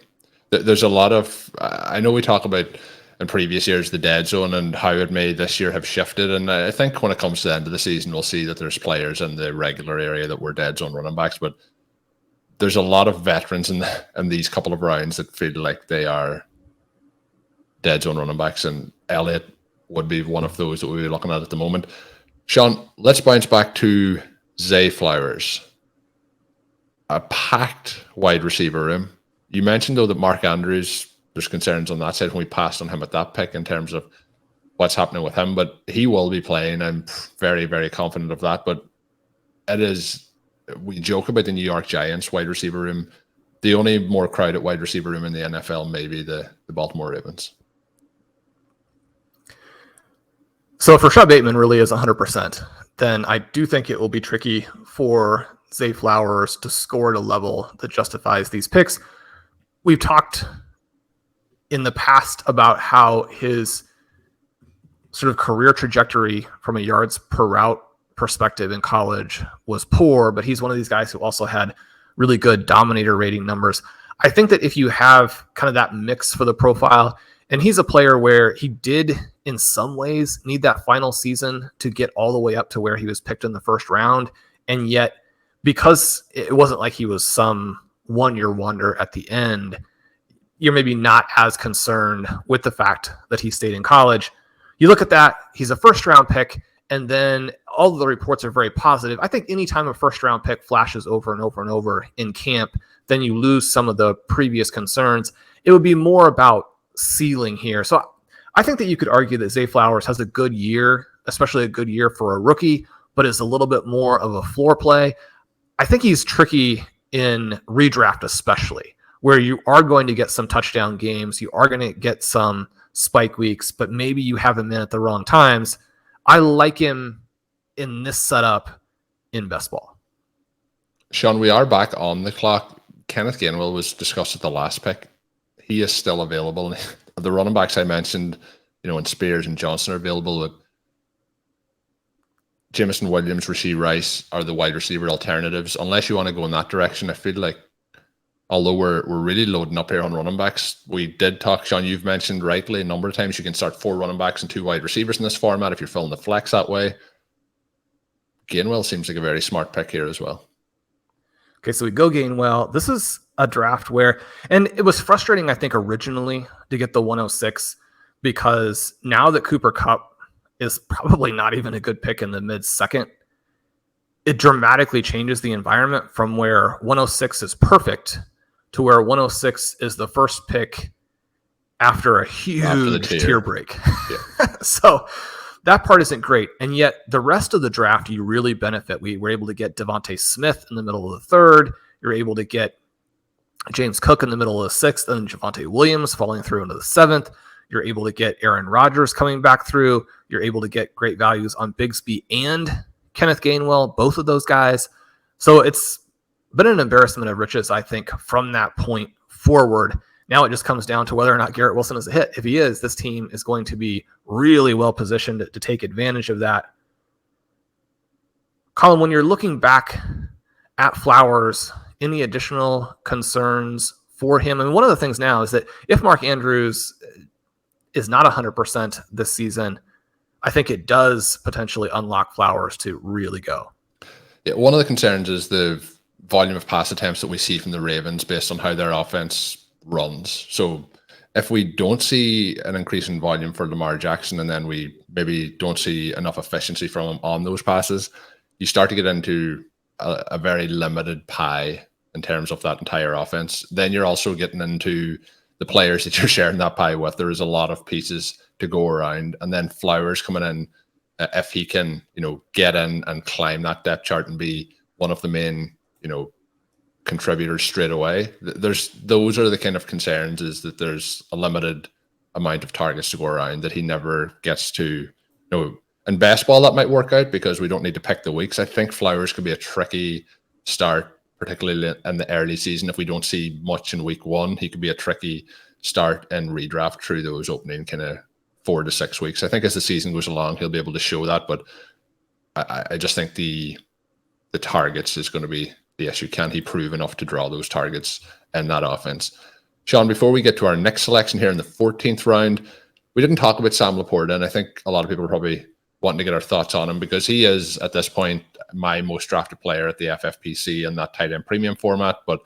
There's a lot of, I know we talk about in previous years the dead zone and how it may this year have shifted. And I think when it comes to the end of the season, we'll see that there's players in the regular area that were dead zone running backs. But there's a lot of veterans in these couple of rounds that feel like they are dead zone running backs, and Elliott would be one of those that we'll be looking at the moment. Shawn, let's bounce back to Zay Flowers. A packed wide receiver room. You mentioned, though, that Mark Andrews, there's concerns on that side when we passed on him at that pick in terms of what's happening with him, but he will be playing. I'm very, very confident of that, but it is... We joke about the New York Giants wide receiver room the only more crowded wide receiver room in the NFL may be the Baltimore Ravens. So if Rashad Bateman really is 100%, then I do think it will be tricky for Zay Flowers to score at a level that justifies these picks. We've talked in the past about how his sort of career trajectory from a yards per route perspective in college was poor, but he's one of these guys who also had really good dominator rating numbers. I think that if you have kind of that mix for the profile, and he's a player where he did in some ways need that final season to get all the way up to where he was picked in the first round. And yet, because it wasn't like he was some one-year wonder at the end, you're maybe not as concerned with the fact that he stayed in college. You look at that, he's a first-round pick, and then all of the reports are very positive. I think anytime a first-round pick flashes over and over and over in camp, then you lose some of the previous concerns. It would be more about ceiling here. So I think that you could argue that Zay Flowers has a good year, especially a good year for a rookie, but is a little bit more of a floor play. I think he's tricky in redraft, especially, where you are going to get some touchdown games. You are going to get some spike weeks, but maybe you have him in at the wrong times. I like him in this setup in best ball. Shawn, we are back on the clock. Kenneth Gainwell was discussed at the last pick. He is still available. The running backs I mentioned, and Spears and Johnson are available, but Jameson Williams, Rashee Rice are the wide receiver alternatives. Unless you want to go in that direction, I feel like, although we're really loading up here on running backs, we did talk, Shawn, you've mentioned rightly a number of times you can start 4 running backs and 2 wide receivers in this format if you're filling the flex that way. Gainwell seems like a very smart pick here as well. Okay, so we go Gainwell. This is a draft where, and it was frustrating, I think, originally to get the 106, because now that Cooper Kupp is probably not even a good pick in the mid-second, it dramatically changes the environment from where 106 is perfect to where 106 is the first pick after a huge tier break. Yeah. So that part isn't great. And yet the rest of the draft, you really benefit. We were able to get DeVonta Smith in the middle of the third. You're able to get James Cook in the middle of the sixth, and Javonte Williams falling through into the seventh. You're able to get Aaron Rodgers coming back through. You're able to get great values on Bigsby and Kenneth Gainwell, both of those guys. So it's been an embarrassment of riches, I think, from that point forward. Now it just comes down to whether or not Garrett Wilson is a hit. If he is, this team is going to be really well positioned to take advantage of that. Colm, when you're looking back at Flowers, any additional concerns for him? I mean, one of the things now is that if Mark Andrews is not 100% this season, I think it does potentially unlock Flowers to really go. Yeah, one of the concerns is the volume of pass attempts that we see from the Ravens based on how their offense runs. So if we don't see an increase in volume for Lamar Jackson, and then we maybe don't see enough efficiency from him on those passes, you start to get into a very limited pie in terms of that entire offense. Then you're also getting into the players that you're sharing that pie with. There is a lot of pieces to go around, and then Flowers coming in, if he can, get in and climb that depth chart and be one of the main, contributors straight away. Those are the kind of concerns, is that there's a limited amount of targets to go around, that he never gets to, in best ball that might work out because we don't need to pick the weeks. I think Flowers could be a tricky start, particularly in the early season. If we don't see much in week 1, he could be a tricky start and redraft through those opening kind of 4 to 6 weeks. I think as the season goes along, he'll be able to show that, but I just think the targets is going to be the issue. Can he prove enough to draw those targets in that offense? Shawn, before we get to our next selection here in the 14th round, we didn't talk about Sam Laporta, and I think a lot of people are probably wanting to get our thoughts on him because he is, at this point, my most drafted player at the FFPC in that tight end premium format. But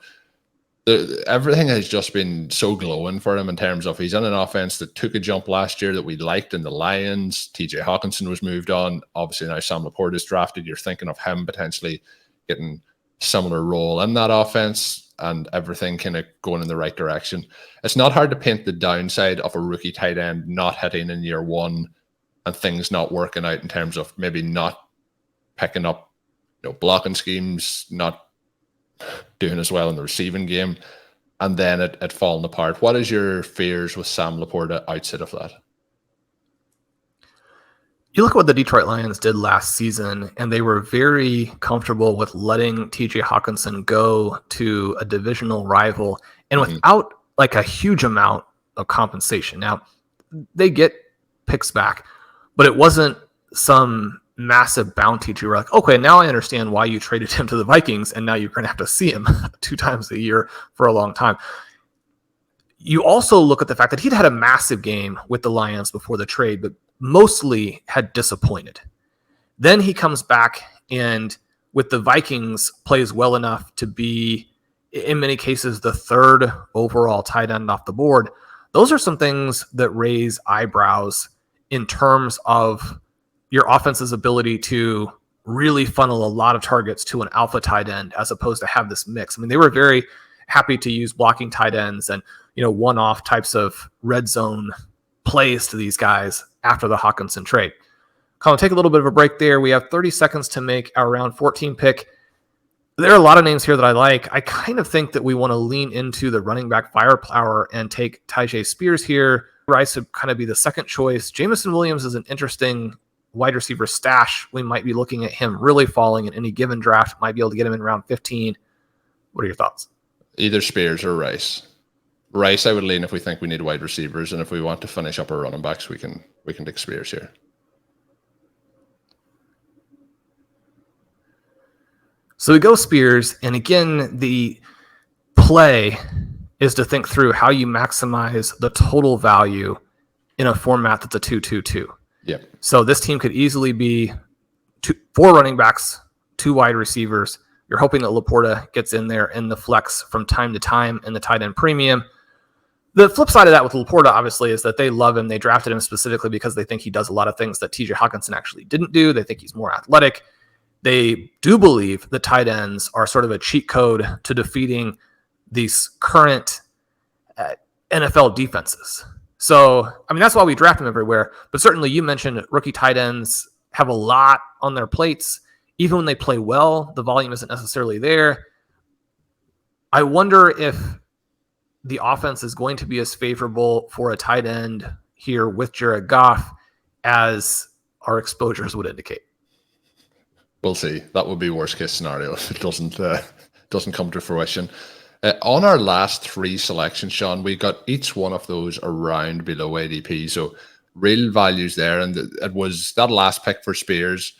everything has just been so glowing for him in terms of he's in an offense that took a jump last year that we liked in the Lions. TJ Hawkinson was moved on. Obviously now Sam Laporta is drafted. You're thinking of him potentially getting similar role in that offense and everything kind of going in the right direction. It's not hard to paint the downside of a rookie tight end not hitting in year 1 and things not working out in terms of maybe not picking up, blocking schemes, not doing as well in the receiving game. and then it fallen apart. What is your fears with Sam Laporta outside of that? You look at what the Detroit Lions did last season, and they were very comfortable with letting TJ Hawkinson go to a divisional rival and without like a huge amount of compensation. Now, they get picks back, but it wasn't some massive bounty to like, okay, now I understand why you traded him to the Vikings, and now you're going to have to see him 2 times a year for a long time. You also look at the fact that he'd had a massive game with the Lions before the trade, but mostly had disappointed. Then he comes back and with the Vikings plays well enough to be, in many cases, the 3rd overall tight end off the board. Those are some things that raise eyebrows in terms of your offense's ability to really funnel a lot of targets to an alpha tight end as opposed to have this mix. I mean, they were very happy to use blocking tight ends and, one-off types of red zone plays to these guys after the Hawkinson trade. Colm, take a little bit of a break there. We have 30 seconds to make our round 14 pick. There are a lot of names here that I like. I kind of think that we want to lean into the running back firepower and take Tyjae Spears here. Rice would kind of be the second choice. Jameson Williams is an interesting wide receiver stash. We might be looking at him really falling in any given draft. Might be able to get him in round 15. What are your thoughts? Either Spears or Rice. Rice, I would lean if we think we need wide receivers, and if we want to finish up our running backs, we can take Spears here. So we go Spears, and again, the play is to think through how you maximize the total value in a format that's a 2-2-2. Yeah. So this team could easily be 4 running backs, 2 wide receivers. You're hoping that Laporta gets in there in the flex from time to time in the tight end premium. The flip side of that with Laporta, obviously, is that they love him. They drafted him specifically because they think he does a lot of things that TJ Hawkinson actually didn't do. They think he's more athletic. They do believe that tight ends are sort of a cheat code to defeating these current NFL defenses. So, I mean, that's why we draft them everywhere. But certainly you mentioned rookie tight ends have a lot on their plates. Even when they play well, the volume isn't necessarily there. I wonder if the offense is going to be as favorable for a tight end here with Jared Goff as our exposures would indicate. We'll see. That would be worst case scenario if it doesn't come to fruition. On our last 3 selections, Shawn, we got each one of those around below ADP. So real values there. And it was that last pick for Spears.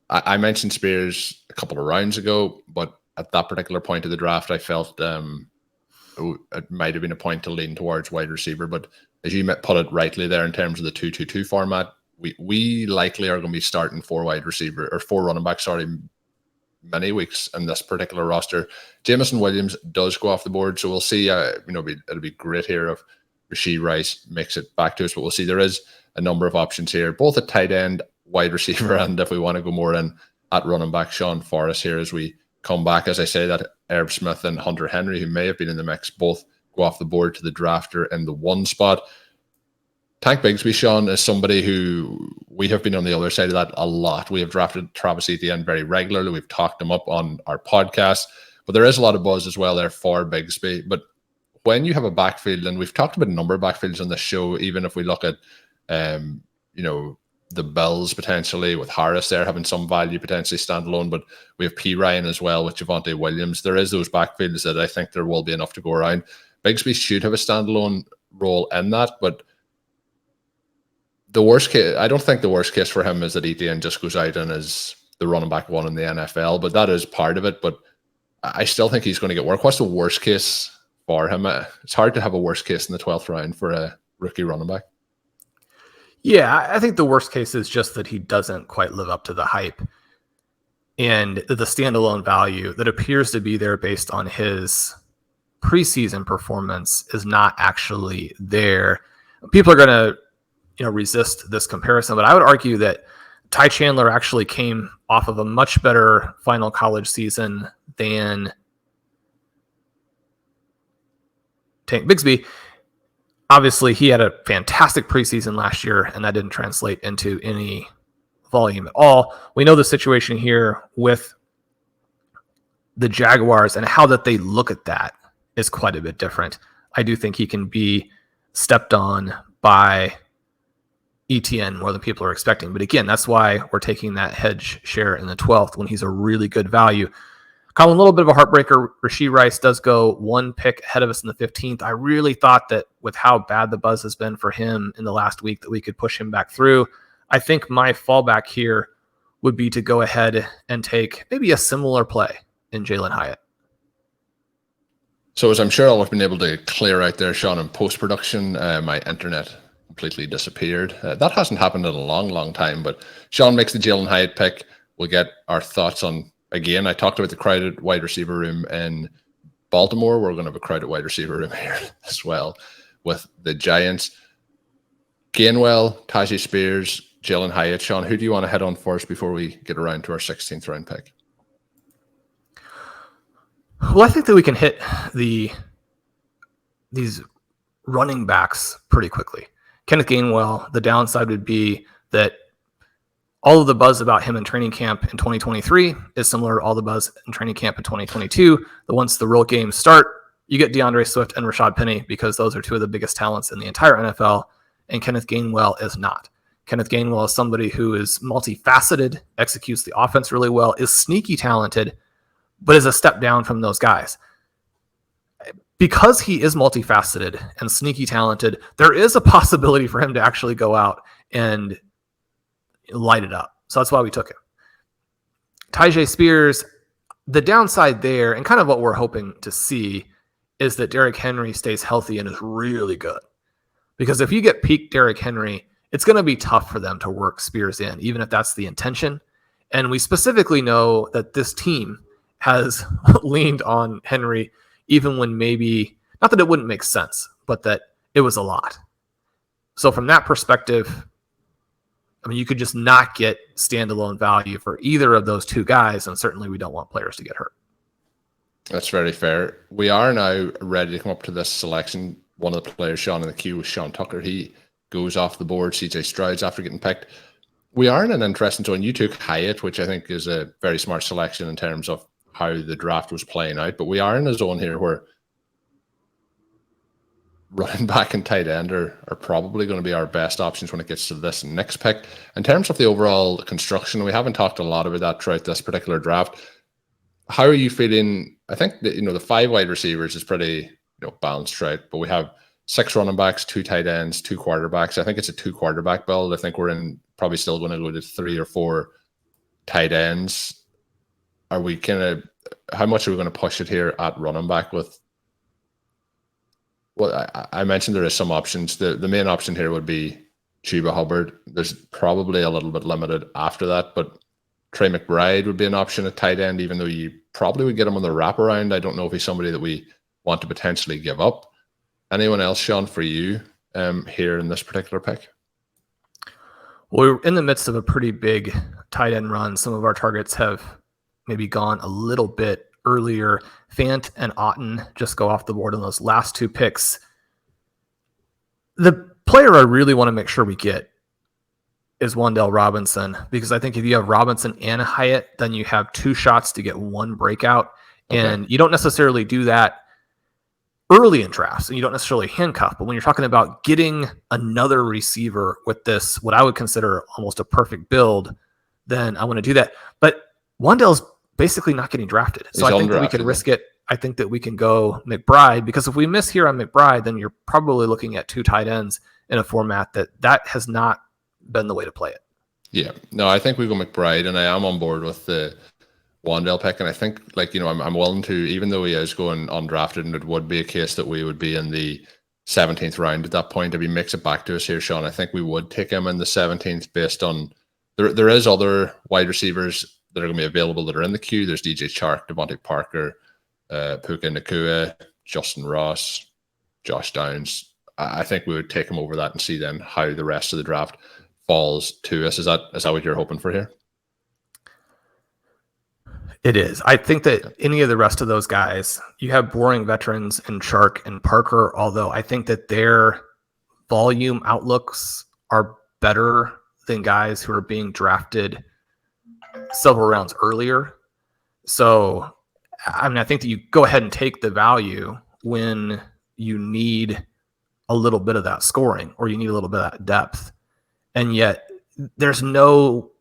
I mentioned Spears a couple of rounds ago, but at that particular point of the draft, I felt it might have been a point to lean towards wide receiver. But as you put it rightly there in terms of the 2-2-2 format, we likely are going to be starting 4 running backs, many weeks in this particular roster. Jameson Williams does go off the board, so we'll see. It'll be great here if Rashee Rice makes it back to us, but we'll see. There is a number of options here, both at tight end, wide receiver, and if we want to go more in at running back, Shawn Forrest here as we come back. As I say, that Herb Smith and Hunter Henry, who may have been in the mix, both go off the board to the drafter in the 1 spot. Tank Bigsby, Shawn, is somebody who we have been on the other side of that a lot. We have drafted Travis Etienne very regularly. We've talked him up on our podcast, but there is a lot of buzz as well there for Bigsby. But when you have a backfield, and we've talked about a number of backfields on this show, even if we look at, the Bills potentially with Harris there having some value potentially standalone, but we have P. Ryan as well with Javonte Williams. There is those backfields that I think there will be enough to go around. Bigsby should have a standalone role in that, but the worst case, I don't think the worst case for him is that Etienne just goes out and is the running back 1 in the NFL, but that is part of it. But I still think he's going to get work. What's the worst case for him? It's hard to have a worst case in the 12th round for a rookie running back. Yeah, I think the worst case is just that he doesn't quite live up to the hype and the standalone value that appears to be there based on his preseason performance is not actually there. People are going to resist this comparison, but I would argue that Ty Chandler actually came off of a much better final college season than Tank Bigsby. Obviously, he had a fantastic preseason last year, and that didn't translate into any volume at all. We know the situation here with the Jaguars and how that they look at that is quite a bit different. I do think he can be stepped on by ETN more than people are expecting. But again, that's why we're taking that hedge share in the 12th when he's a really good value. Colm, a little bit of a heartbreaker. Rashee Rice does go one pick ahead of us in the 15th. I really thought that with how bad the buzz has been for him in the last week that we could push him back through. I think my fallback here would be to go ahead and take maybe a similar play in Jalen Hyatt. So as I'm sure I'll have been able to clear out there, Shawn, in post-production, my internet completely disappeared. That hasn't happened in a long, long time, but Shawn makes the Jalen Hyatt pick. We'll get our thoughts on, again, I talked about the crowded wide receiver room in Baltimore. We're going to have a crowded wide receiver room here as well with the Giants. Gainwell, Tajay Spears, Jalen Hyatt. Shawn, who do you want to head on first before we get around to our 16th round pick? Well, I think that we can hit these running backs pretty quickly. Kenneth Gainwell, the downside would be that all of the buzz about him in training camp in 2023 is similar to all the buzz in training camp in 2022. That once the real games start, you get DeAndre Swift and Rashad Penny because those are two of the biggest talents in the entire NFL, and Kenneth Gainwell is not. Kenneth Gainwell is somebody who is multifaceted, executes the offense really well, is sneaky talented, but is a step down from those guys. Because he is multifaceted and sneaky talented, there is a possibility for him to actually go out and light it up. So that's why we took him. Tajay Spears, the downside there, and kind of what we're hoping to see, is that Derrick Henry stays healthy and is really good. Because if you get peak Derrick Henry, it's going to be tough for them to work Spears in, even if that's the intention. And we specifically know that this team has leaned on Henry even when maybe, not that it wouldn't make sense, but that it was a lot. So from that perspective, I mean, you could just not get standalone value for either of those two guys, and certainly we don't want players to get hurt. That's very fair. We are now ready to come up to this selection. One of the players, Shawn, in the queue was Sean Tucker. He goes off the board, CJ Stroud's after getting picked. We are in an interesting zone. You took Hyatt, which I think is a very smart selection in terms of how the draft was playing out, but we are in a zone here where running back and tight end are probably going to be our best options when it gets to this next pick. In terms of the overall construction, we haven't talked a lot about that throughout this particular draft. How are you feeling? I think that, the 5 wide receivers is pretty balanced throughout, but we have 6 running backs, 2 tight ends, 2 quarterbacks. I think it's a 2 quarterback build. I think we're probably still going to go to 3 or 4 tight ends. Are we how much are we going to push it here at running back with? Well, I mentioned there is some options. The main option here would be Chuba Hubbard. There's probably a little bit limited after that, but Trey McBride would be an option at tight end, even though you probably would get him on the wraparound. I don't know if he's somebody that we want to potentially give up. Anyone else, Shawn, for you here in this particular pick? Well, we're in the midst of a pretty big tight end run. Some of our targets have maybe gone a little bit earlier. Fant and Otten just go off the board on those last 2 picks. The player I really want to make sure we get is Wan'Dale Robinson, because I think if you have Robinson and Hyatt, then you have 2 shots to get 1 breakout. Okay. And you don't necessarily do that early in drafts, and you don't necessarily handcuff. But when you're talking about getting another receiver with this, what I would consider almost a perfect build, then I want to do that. But Wan'Dale's basically not getting drafted. So I think that we can risk it. I think that we can go McBride, because if we miss here on McBride, then you're probably looking at 2 tight ends in a format that has not been the way to play it. Yeah, no, I think we go McBride, and I am on board with the Wan'Dale pick. And I think, I'm willing to, even though he is going undrafted, and it would be a case that we would be in the 17th round at that point. If he makes it back to us here, Shawn, I think we would take him in the 17th based on there is other wide receivers that are going to be available that are in the queue. There's DJ Chark, Devontae Parker, Puka Nacua, Justin Ross, Josh Downs. I think we would take him over that and see then how the rest of the draft falls to us. Is that what you're hoping for here? It is. I think that any of the rest of those guys, you have boring veterans in Chark and Parker, although I think that their volume outlooks are better than guys who are being drafted several rounds earlier. So, I mean, I think that you go ahead and take the value when you need a little bit of that scoring or you need a little bit of that depth. And yet there's no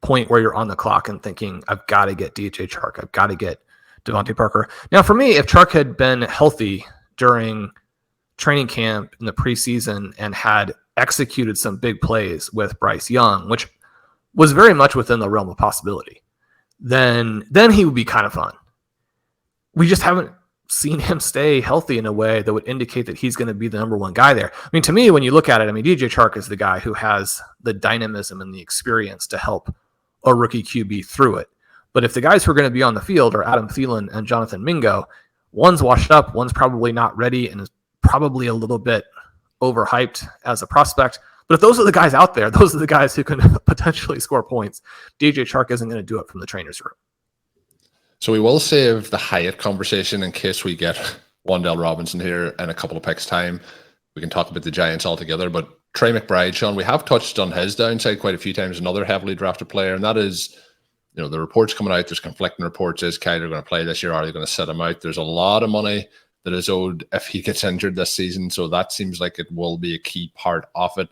point where you're on the clock and thinking, I've got to get DJ Chark. I've got to get Devontae Parker. Now, for me, if Chark had been healthy during training camp in the preseason and had executed some big plays with Bryce Young, which was very much within the realm of possibility, then he would be kind of fun. We just haven't seen him stay healthy in a way that would indicate that he's going to be the number one guy there. I mean, to me, when you look at it, I mean, DJ Chark is the guy who has the dynamism and the experience to help a rookie QB through it. But if the guys who are going to be on the field are Adam Thielen and Jonathan Mingo, one's washed up, one's probably not ready and is probably a little bit overhyped as a prospect. But if those are the guys out there, those are the guys who can potentially score points. DJ Chark isn't going to do it from the trainer's room. So we will save the Hyatt conversation in case we get Wan'Dale Robinson here in a couple of picks' time. We can talk about the Giants altogether. But Trey McBride, Shawn, we have touched on his downside quite a few times, another heavily drafted player, and that is, you know, the reports coming out, there's conflicting reports. Is Kyler going to play this year? Are they going to set him out? There's a lot of money that is owed if he gets injured this season, so that seems like it will be a key part of it.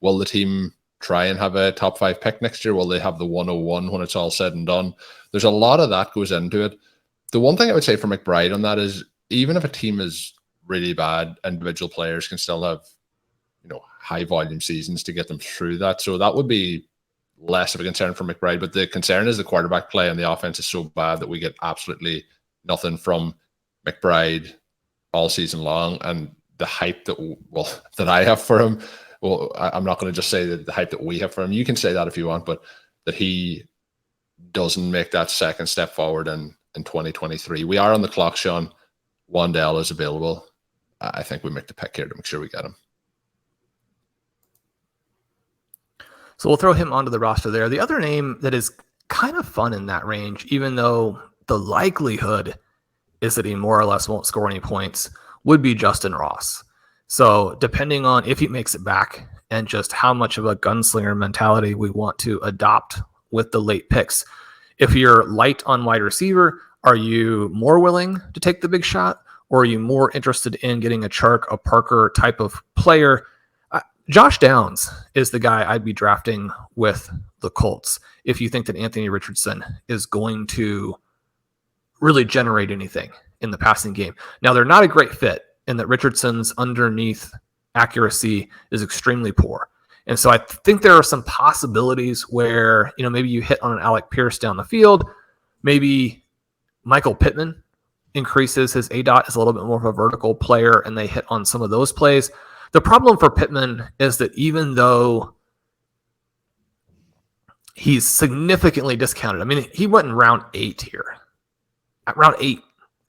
Will the team try and have a top 5 pick next year? Will they have the 101 when it's all said and done? There's a lot of that goes into it. The one thing I would say for McBride on that is, even if a team is really bad, individual players can still have, you know, high volume seasons to get them through that. So that would be less of a concern for McBride. But the concern is the quarterback play, and the offense is so bad that we get absolutely nothing from McBride all season long. And the hype that I have for him, well, I'm not going to just say that the hype that we have for him. You can say that if you want, but that he doesn't make that second step forward in 2023. We are on the clock, Shawn. Wan'Dale is available. I think we make the pick here to make sure we get him. So we'll throw him onto the roster there. The other name that is kind of fun in that range, even though the likelihood is that he more or less won't score any points, would be Justin Ross. So depending on if he makes it back and just how much of a gunslinger mentality we want to adopt with the late picks. If you're light on wide receiver, are you more willing to take the big shot, or are you more interested in getting a Chark, a Parker type of player? Josh Downs is the guy I'd be drafting with the Colts if you think that Anthony Richardson is going to really generate anything in the passing game. Now, they're not a great fit in that Richardson's underneath accuracy is extremely poor. And so I think there are some possibilities where, you know, maybe you hit on an Alec Pierce down the field. Maybe Michael Pittman increases his ADOT as a little bit more of a vertical player, and they hit on some of those plays. The problem for Pittman is that even though he's significantly discounted, I mean, he went in round 8 here. At round 8,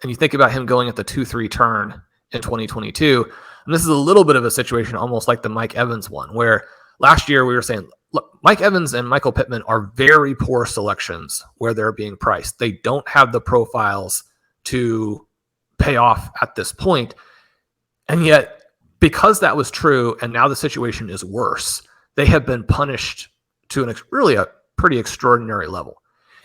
and you think about him going at the 2-3 turn in 2022, and this is a little bit of a situation almost like the Mike Evans one, where last year we were saying, look, Mike Evans and Michael Pittman are very poor selections where they're being priced. They don't have the profiles to pay off at this point. And yet, because that was true, and now the situation is worse, they have been punished to really a pretty extraordinary level.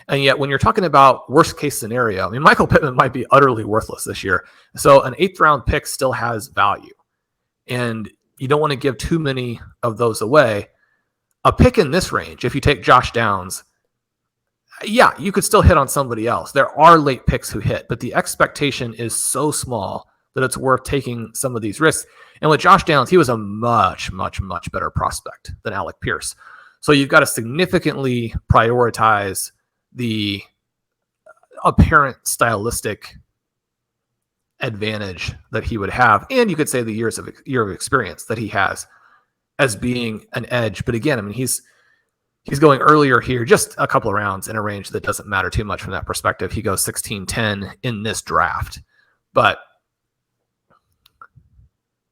And yet, when you're talking about worst case scenario, I mean, Michael Pittman might be utterly worthless this year. So an 8th round pick still has value. And you don't want to give too many of those away. A pick in this range, if you take Josh Downs, yeah, you could still hit on somebody else. There are late picks who hit, but the expectation is so small that it's worth taking some of these risks. And with Josh Downs, he was a much, much, much better prospect than Alec Pierce. So you've got to significantly prioritize the apparent stylistic advantage that he would have, and you could say the year of experience that he has as being an edge. But again, I mean, he's going earlier here, just a couple of rounds in a range that doesn't matter too much from that perspective. He goes 16-10 in this draft. But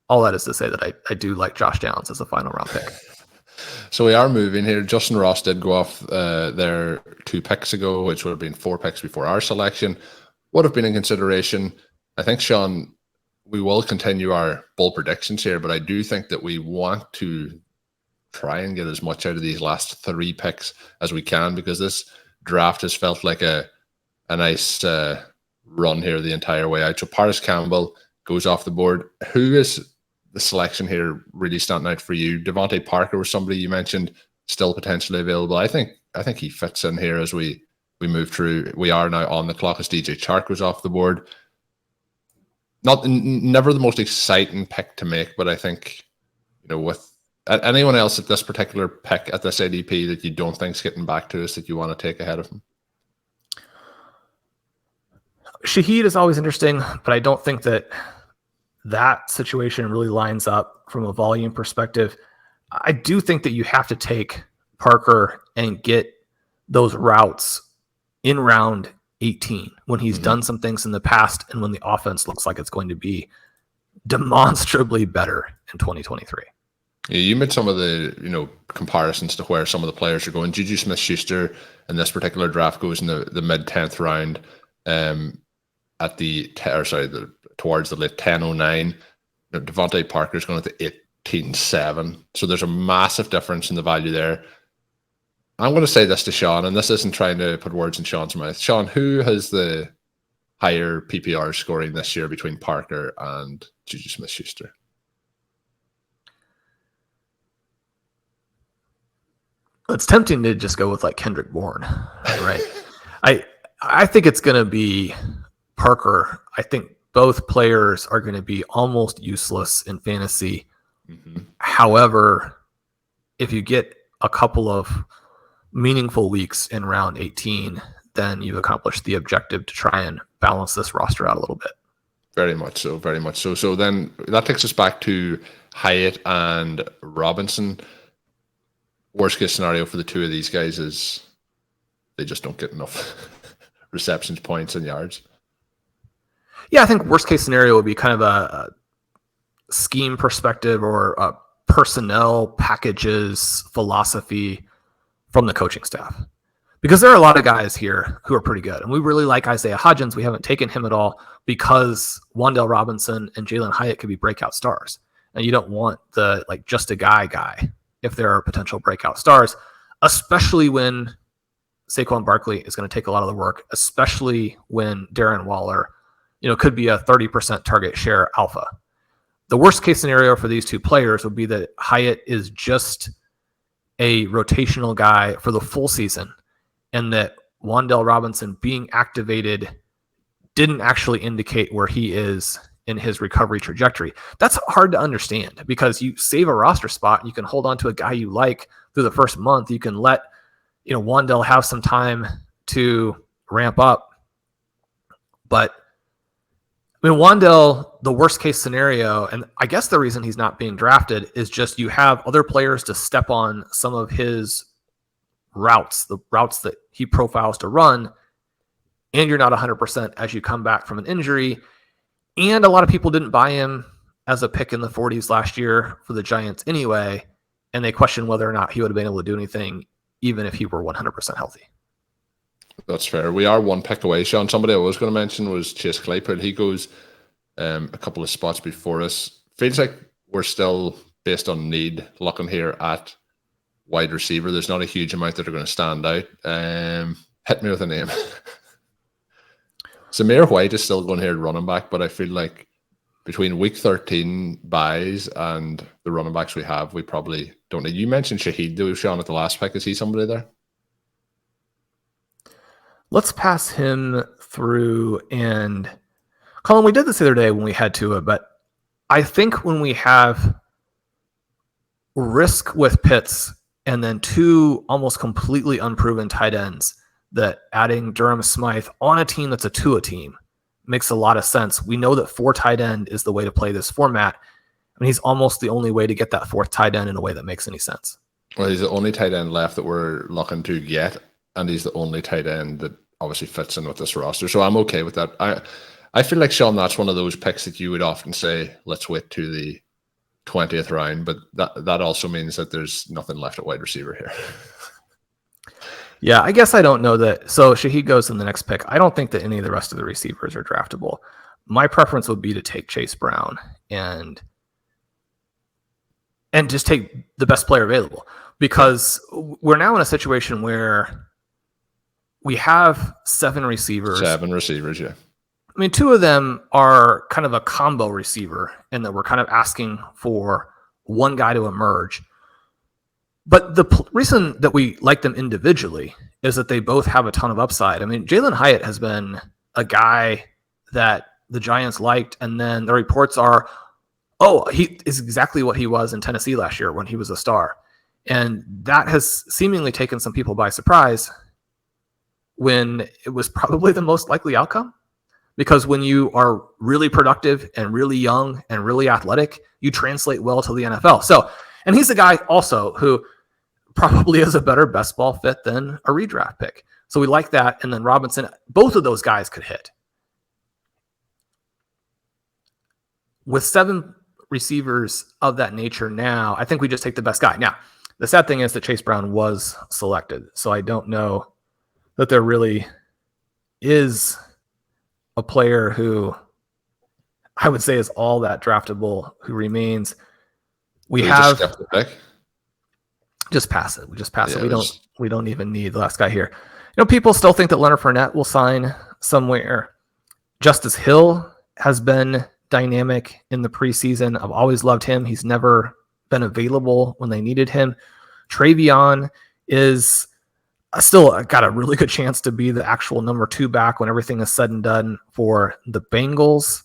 all that is to say that I do like Josh Downs as a final round pick. So we are moving here. Justin Ross did go off there 2 picks ago, which would have been 4 picks before our selection. Would have been in consideration. I think, Shawn, we will continue our bold predictions here, but I do think that we want to try and get as much out of these last 3 picks as we can, because this draft has felt like a nice run here the entire way out. So Paris Campbell goes off the board. Who is the selection here really standing out for you? DeVonta Parker was somebody you mentioned, still potentially available. I think he fits in here as we move through. We are now on the clock as DJ Chark goes off the board. Never the most exciting pick to make, but I think, with anyone else at this particular pick at this ADP that you don't think's getting back to us that you want to take ahead of him. Shaheed is always interesting, but I don't think that situation really lines up from a volume perspective. I do think that you have to take Parker and get those routes in round 18 when he's done some things in the past and when the offense looks like it's going to be demonstrably better in 2023. Yeah, you made some of the comparisons to where some of the players are going. Juju Smith-Schuster in this particular draft goes in the mid 10th round, towards the late 10:09. DeVonta Parker is going at the 18.7. So there's a massive difference in the value there. I'm going to say this to Shawn, and this isn't trying to put words in Shawn's mouth. Shawn, who has the higher PPR scoring this year between Parker and Juju Smith-Schuster? It's tempting to just go with like Kendrick Bourne, right? I think it's going to be Parker. I think both players are going to be almost useless in fantasy. However, if you get a couple of meaningful weeks in round 18, then you've accomplished the objective to try and balance this roster out a little bit. Very much so, very much so. So then that takes us back to Hyatt and Robinson. Worst case scenario for the two of these guys is they just don't get enough receptions, points, and yards. Yeah, I think worst case scenario would be kind of a scheme perspective or a personnel packages philosophy from the coaching staff. Because there are a lot of guys here who are pretty good. And we really like Isaiah Hodgins. We haven't taken him at all because Wan'Dale Robinson and Jalen Hyatt could be breakout stars. And you don't want the just a guy if there are potential breakout stars, especially when Saquon Barkley is going to take a lot of the work, especially when Darren Waller, could be a 30% target share alpha. The worst case scenario for these two players would be that Hyatt is just a rotational guy for the full season, and that Wan'Dale Robinson being activated didn't actually indicate where he is in his recovery trajectory. That's hard to understand because you save a roster spot. You can hold on to a guy you like through the first month. You can let Wan'Dale have some time to ramp up. But Wan'Dale, the worst case scenario, and I guess the reason he's not being drafted is just you have other players to step on some of his routes, the routes that he profiles to run, and you're not 100% as you come back from an injury. And a lot of people didn't buy him as a pick in the 40s last year for the Giants anyway, and they question whether or not he would have been able to do anything even if he were 100% healthy. That's fair. We are one pick away, Shawn. Somebody I was going to mention was Chase Claypool. He goes a couple of spots before us. Feels like we're still, based on need, looking here at wide receiver. There's not a huge amount that are going to stand out. Hit me with a name. Zamir White is still going here at running back, but I feel like between week 13 buys and the running backs we have, we probably don't need. You mentioned Shaheed, though, Shawn, at the last pick. Is he somebody there? Let's pass him through. And Colm, we did this the other day when we had Tua, but I think when we have risk with Pitts and then two almost completely unproven tight ends, that adding Durham Smythe on a team that's a Tua team makes a lot of sense. We know that 4 tight end is the way to play this format. I mean, he's almost the only way to get that 4th tight end in a way that makes any sense. Well, he's the only tight end left that we're looking to get, and he's the only tight end that obviously fits in with this roster. So I'm okay with that. I feel like, Shawn, that's one of those picks that you would often say, let's wait to the 20th round, but that also means that there's nothing left at wide receiver here. Yeah, I guess I don't know that. So Shaheed goes in the next pick. I don't think that any of the rest of the receivers are draftable. My preference would be to take Chase Brown and just take the best player available, because we're now in a situation where we have 7 receivers. 7 receivers, yeah. I mean, two of them are kind of a combo receiver in that we're kind of asking for one guy to emerge. But the reason that we like them individually is that they both have a ton of upside. I mean, Jalen Hyatt has been a guy that the Giants liked, and then the reports are, he is exactly what he was in Tennessee last year when he was a star. And that has seemingly taken some people by surprise when it was probably the most likely outcome. Because when you are really productive and really young and really athletic, you translate well to the NFL. So, and he's the guy also who probably is a better best ball fit than a redraft pick. So we like that. And then Robinson, both of those guys could hit. With 7 receivers of that nature now, I think we just take the best guy. Now, the sad thing is that Chase Brown was selected. So I don't know that there really is a player who I would say is all that draftable who remains. We have just pass it. We just pass it. We don't even need the last guy here. People still think that Leonard Fournette will sign somewhere. Justice Hill has been dynamic in the preseason. I've always loved him. He's never been available when they needed him. Travion is still got a really good chance to be the actual number 2 back when everything is said and done for the Bengals.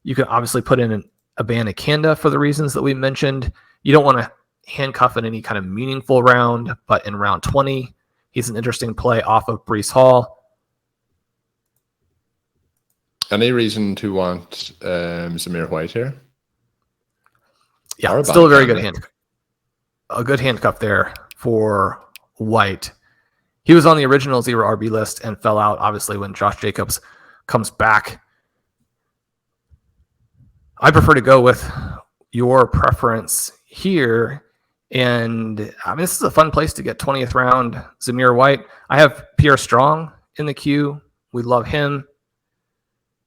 You can obviously put in an Abanikanda for the reasons that we mentioned. You don't want to handcuff in any kind of meaningful round, but in round 20, he's an interesting play off of Breece Hall. Any reason to want Zamir White here? Yeah, still a very good handcuff. A good handcuff there for White. He was on the original 0 RB list and fell out, obviously, when Josh Jacobs comes back. I prefer to go with your preference here. And I mean, this is a fun place to get 20th round Zamir White. I have Pierre Strong in the queue. We love him.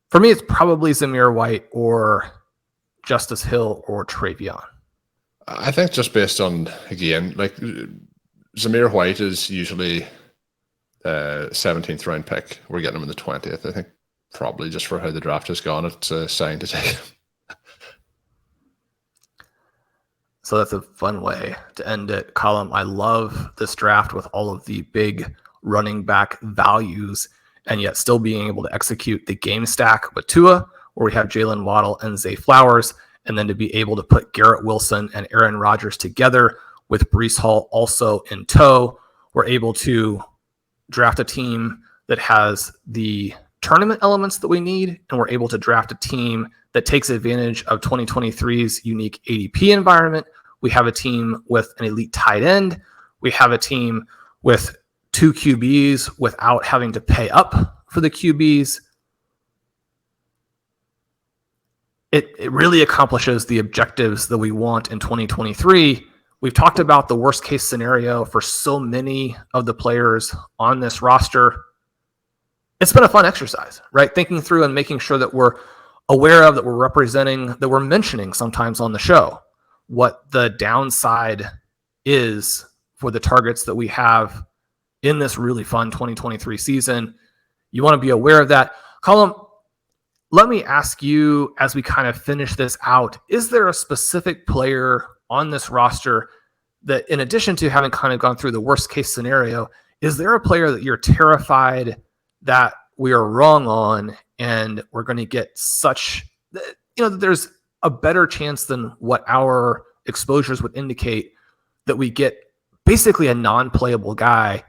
For me, it's probably Zamir White or Justice Hill or Travion. I think just based on, again, like Zamir White is usually 17th round pick. We're getting him in the 20th. I think probably just for how the draft has gone, it's a sign to take him. So that's a fun way to end it. Colm, I love this draft with all of the big running back values and yet still being able to execute the game stack with Tua, where we have Jaylen Waddle and Zay Flowers, and then to be able to put Garrett Wilson and Aaron Rodgers together with Breece Hall also in tow. We're able to draft a team that has the tournament elements that we need, and we're able to draft a team that takes advantage of 2023's unique ADP environment. We have a team with an elite tight end. We have a team with 2 QBs without having to pay up for the QBs. It really accomplishes the objectives that we want in 2023. We've talked about the worst case scenario for so many of the players on this roster. It's been a fun exercise, right? Thinking through and making sure that we're aware of, that we're representing, that we're mentioning sometimes on the show what the downside is for the targets that we have in this really fun 2023 season. You want to be aware of that. Colm, let me ask you as we kind of finish this out, is there a specific player on this roster that, in addition to having kind of gone through the worst case scenario, is there a player that you're terrified that we are wrong on and we're going to get such, that there's a better chance than what our exposures would indicate that we get basically a non-playable guy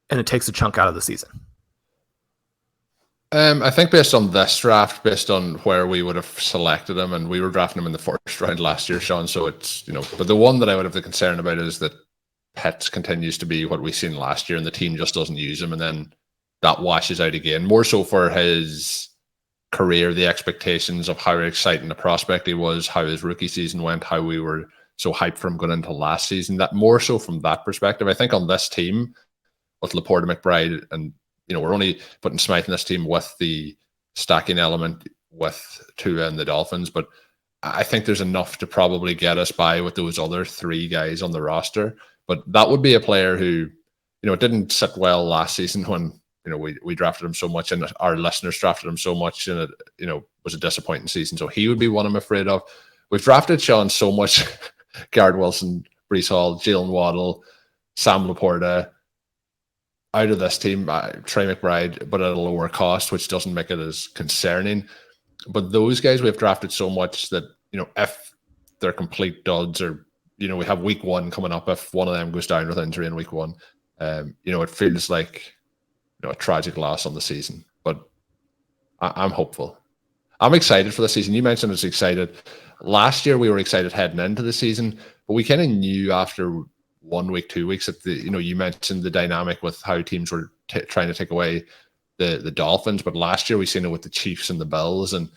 and it takes a chunk out of the season? I think based on this draft, based on where we would have selected him, and we were drafting him in the first round last year, Shawn, so it's, but the one that I would have the concern about is that Pitts continues to be what we seen last year and the team just doesn't use him, and then that washes out again. More so for his career, the expectations of how exciting a prospect he was, how his rookie season went, how we were so hyped for him going into last season. That more so from that perspective. I think on this team with Laporta, McBride, and we're only putting Smythe in this team with the stacking element with Tua and the Dolphins, but I think there's enough to probably get us by with those other 3 guys on the roster. But that would be a player who, it didn't sit well last season when we drafted him so much, and our listeners drafted him so much, and it was a disappointing season. So he would be one I'm afraid of. We've drafted Shawn so much: Garrett Wilson, Breece Hall, Jaylen Waddle, Sam Laporta. Out of this team, Trey McBride, but at a lower cost, which doesn't make it as concerning. But those guys we've drafted so much that, if they're complete duds, or, we have week 1 coming up, if one of them goes down with injury in week 1, it feels like, a tragic loss on the season. But I'm hopeful. I'm excited for the season. You mentioned it's excited. Last year, we were excited heading into the season, but we kind of knew after 1 week, 2 weeks that you mentioned the dynamic with how teams were trying to take away the Dolphins, but last year we seen it with the Chiefs and the Bills, and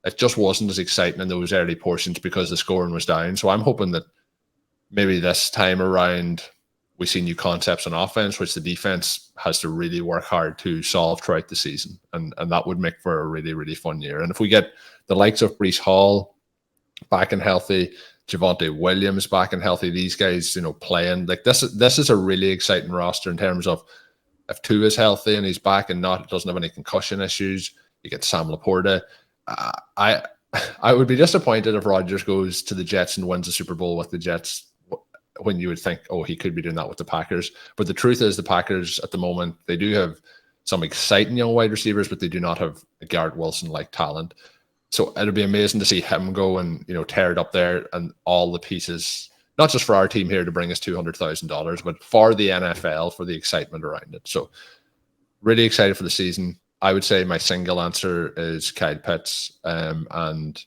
it just wasn't as exciting in those early portions because the scoring was down. So I'm hoping that maybe this time around we see new concepts on offense, which the defense has to really work hard to solve throughout the season, and that would make for a really, really fun year. And if we get the likes of Breece Hall back and healthy, Javonte Williams back and healthy, these guys, playing, like this is a really exciting roster in terms of if Tua is healthy and he's back and doesn't have any concussion issues. You get Sam Laporta. I would be disappointed if Rodgers goes to the Jets and wins the Super Bowl with the Jets, when you would think, oh, he could be doing that with the Packers. But the truth is, the Packers at the moment, they do have some exciting young wide receivers, but they do not have a Garrett Wilson-like talent. So it'll be amazing to see him go and, tear it up there, and all the pieces, not just for our team here to bring us $200,000, but for the NFL, for the excitement around it. So really excited for the season. I would say my single answer is Kyle Pitts, and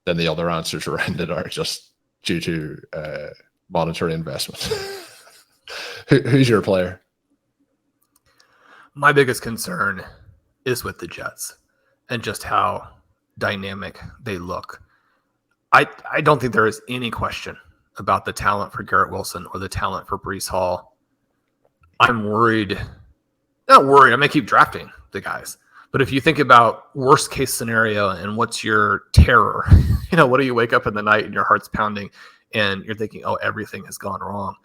then the other answers around it are just due to monetary investment. Who's your player? My biggest concern is with the Jets and just how dynamic they look. I don't think there is any question about the talent for Garrett Wilson or the talent for Breece Hall. I'm worried. Not worried. I'm going to keep drafting the guys. But if you think about worst case scenario and what's your terror, what do you wake up in the night and your heart's pounding and you're thinking, oh, everything has gone wrong.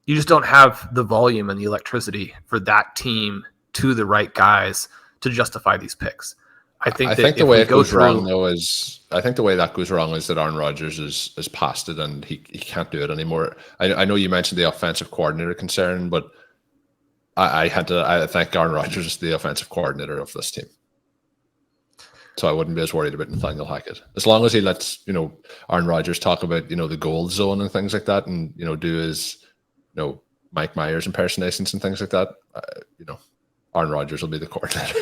You just don't have the volume and the electricity for that team to the right guys to justify these picks. I think the way it goes wrong, though, is I think the way that goes wrong is that Aaron Rodgers is past it and he can't do it anymore. I know you mentioned the offensive coordinator concern, but I think Aaron Rodgers is the offensive coordinator of this team. So I wouldn't be as worried about Nathaniel Hackett. As long as he lets, Aaron Rodgers talk about, the gold zone and things like that, and, do his, Mike Myers impersonations and things like that, Aaron Rodgers will be the coordinator.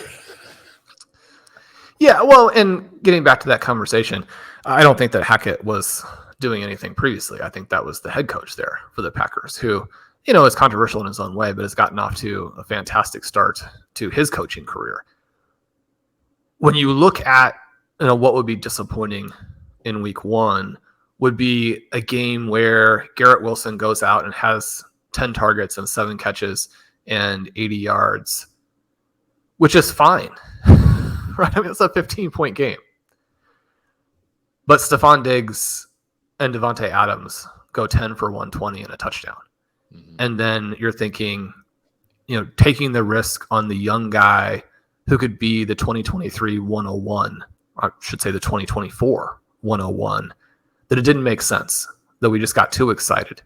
Yeah, well, and getting back to that conversation, I don't think that Hackett was doing anything previously. I think that was the head coach there for the Packers, who, is controversial in his own way, but has gotten off to a fantastic start to his coaching career. When you look at what would be disappointing in week 1 would be a game where Garrett Wilson goes out and has 10 targets and 7 catches and 80 yards, which is fine. Right? I mean, it's a 15-point game. But Stephon Diggs and Devontae Adams go 10 for 120 and a touchdown. Mm-hmm. And then you're thinking, taking the risk on the young guy who could be the 2023 101, I should say the 2024 101, that it didn't make sense, that we just got too excited.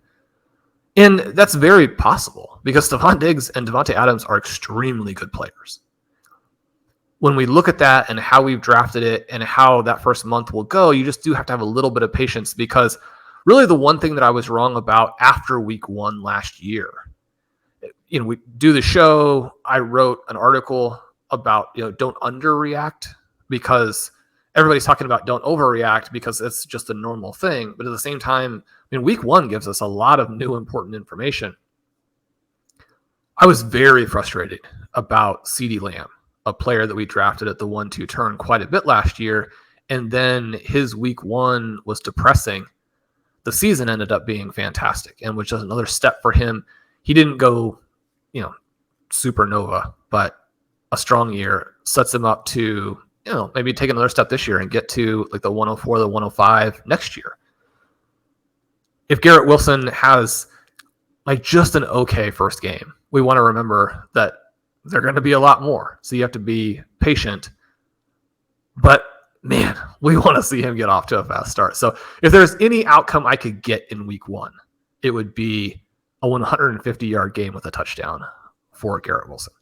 And that's very possible because Stephon Diggs and Devontae Adams are extremely good players. When we look at that and how we've drafted it and how that first month will go, you just do have to have a little bit of patience, because really the one thing that I was wrong about after week 1 last year, we do the show, I wrote an article about, don't underreact, because everybody's talking about don't overreact because it's just a normal thing. But at the same time, week 1 gives us a lot of new important information. I was very frustrated about CeeDee Lamb, a player that we drafted at the 1-2 turn quite a bit last year. And then his week 1 was depressing. The season ended up being fantastic and was just another step for him. He didn't go, supernova, but a strong year sets him up to, maybe take another step this year and get to like the 104, the 105 next year. If Garrett Wilson has like just an okay first game, we want to remember that they're going to be a lot more. So you have to be patient. But man, we want to see him get off to a fast start. So if there's any outcome I could get in week 1, it would be a 150-yard game with a touchdown for Garrett Wilson.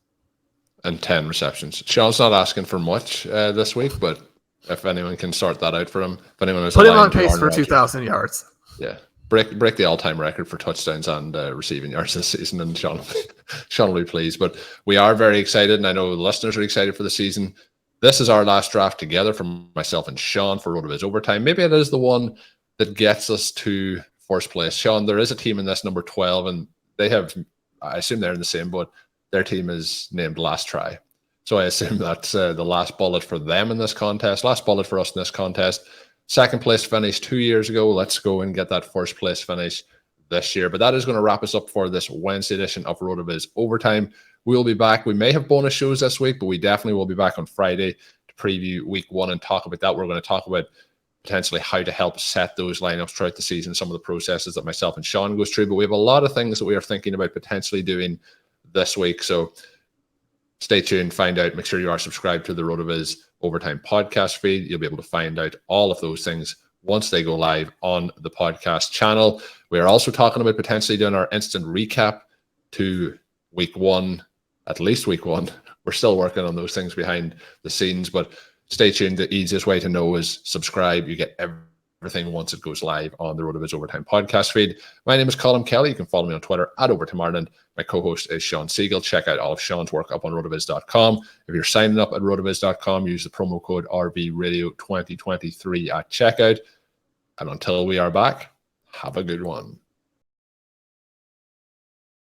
And 10 receptions. Sean's not asking for much this week, but if anyone can sort that out for him, if anyone is put him on pace for 2,000 yards. Yeah. Break the all-time record for touchdowns and receiving yards this season, and Sean will be pleased. But we are very excited, and I know the listeners are excited for the season. This is our last draft together from myself and Shawn for RotoViz Overtime. Maybe it is the one that gets us to first place. Shawn, there is a team in this, number 12, and they have, I assume they're in the same boat. Their team is named Last Try. So I assume that's the last bullet for them in this contest, last bullet for us in this contest. Second place finish 2 years ago. Let's go and get that first place finish this year. But that is going to wrap us up for this Wednesday edition of RotoViz Overtime. We'll be back. We may have bonus shows this week, but we definitely will be back on Friday to preview week 1 and talk about that. We're going to talk about potentially how to help set those lineups throughout the season, some of the processes that myself and Shawn goes through. But we have a lot of things that we are thinking about potentially doing this week. So stay tuned, find out. Make sure you are subscribed to the RotoViz Overtime podcast feed. You'll be able to find out all of those things once they go live on the podcast channel. We are also talking about potentially doing our instant recap to week 1, at least week 1. We're still working on those things behind the scenes, but stay tuned. The easiest way to know is subscribe. You get everything once it goes live on the RotoViz Overtime podcast feed. My name is Colm Kelly. You can follow me on Twitter at Overtime Ireland. My co-host is Shawn Siegele. Check out all of Sean's work up on rotoviz.com. If you're signing up at rotoviz.com, use the promo code RVRadio2023 at checkout. And until we are back, have a good one.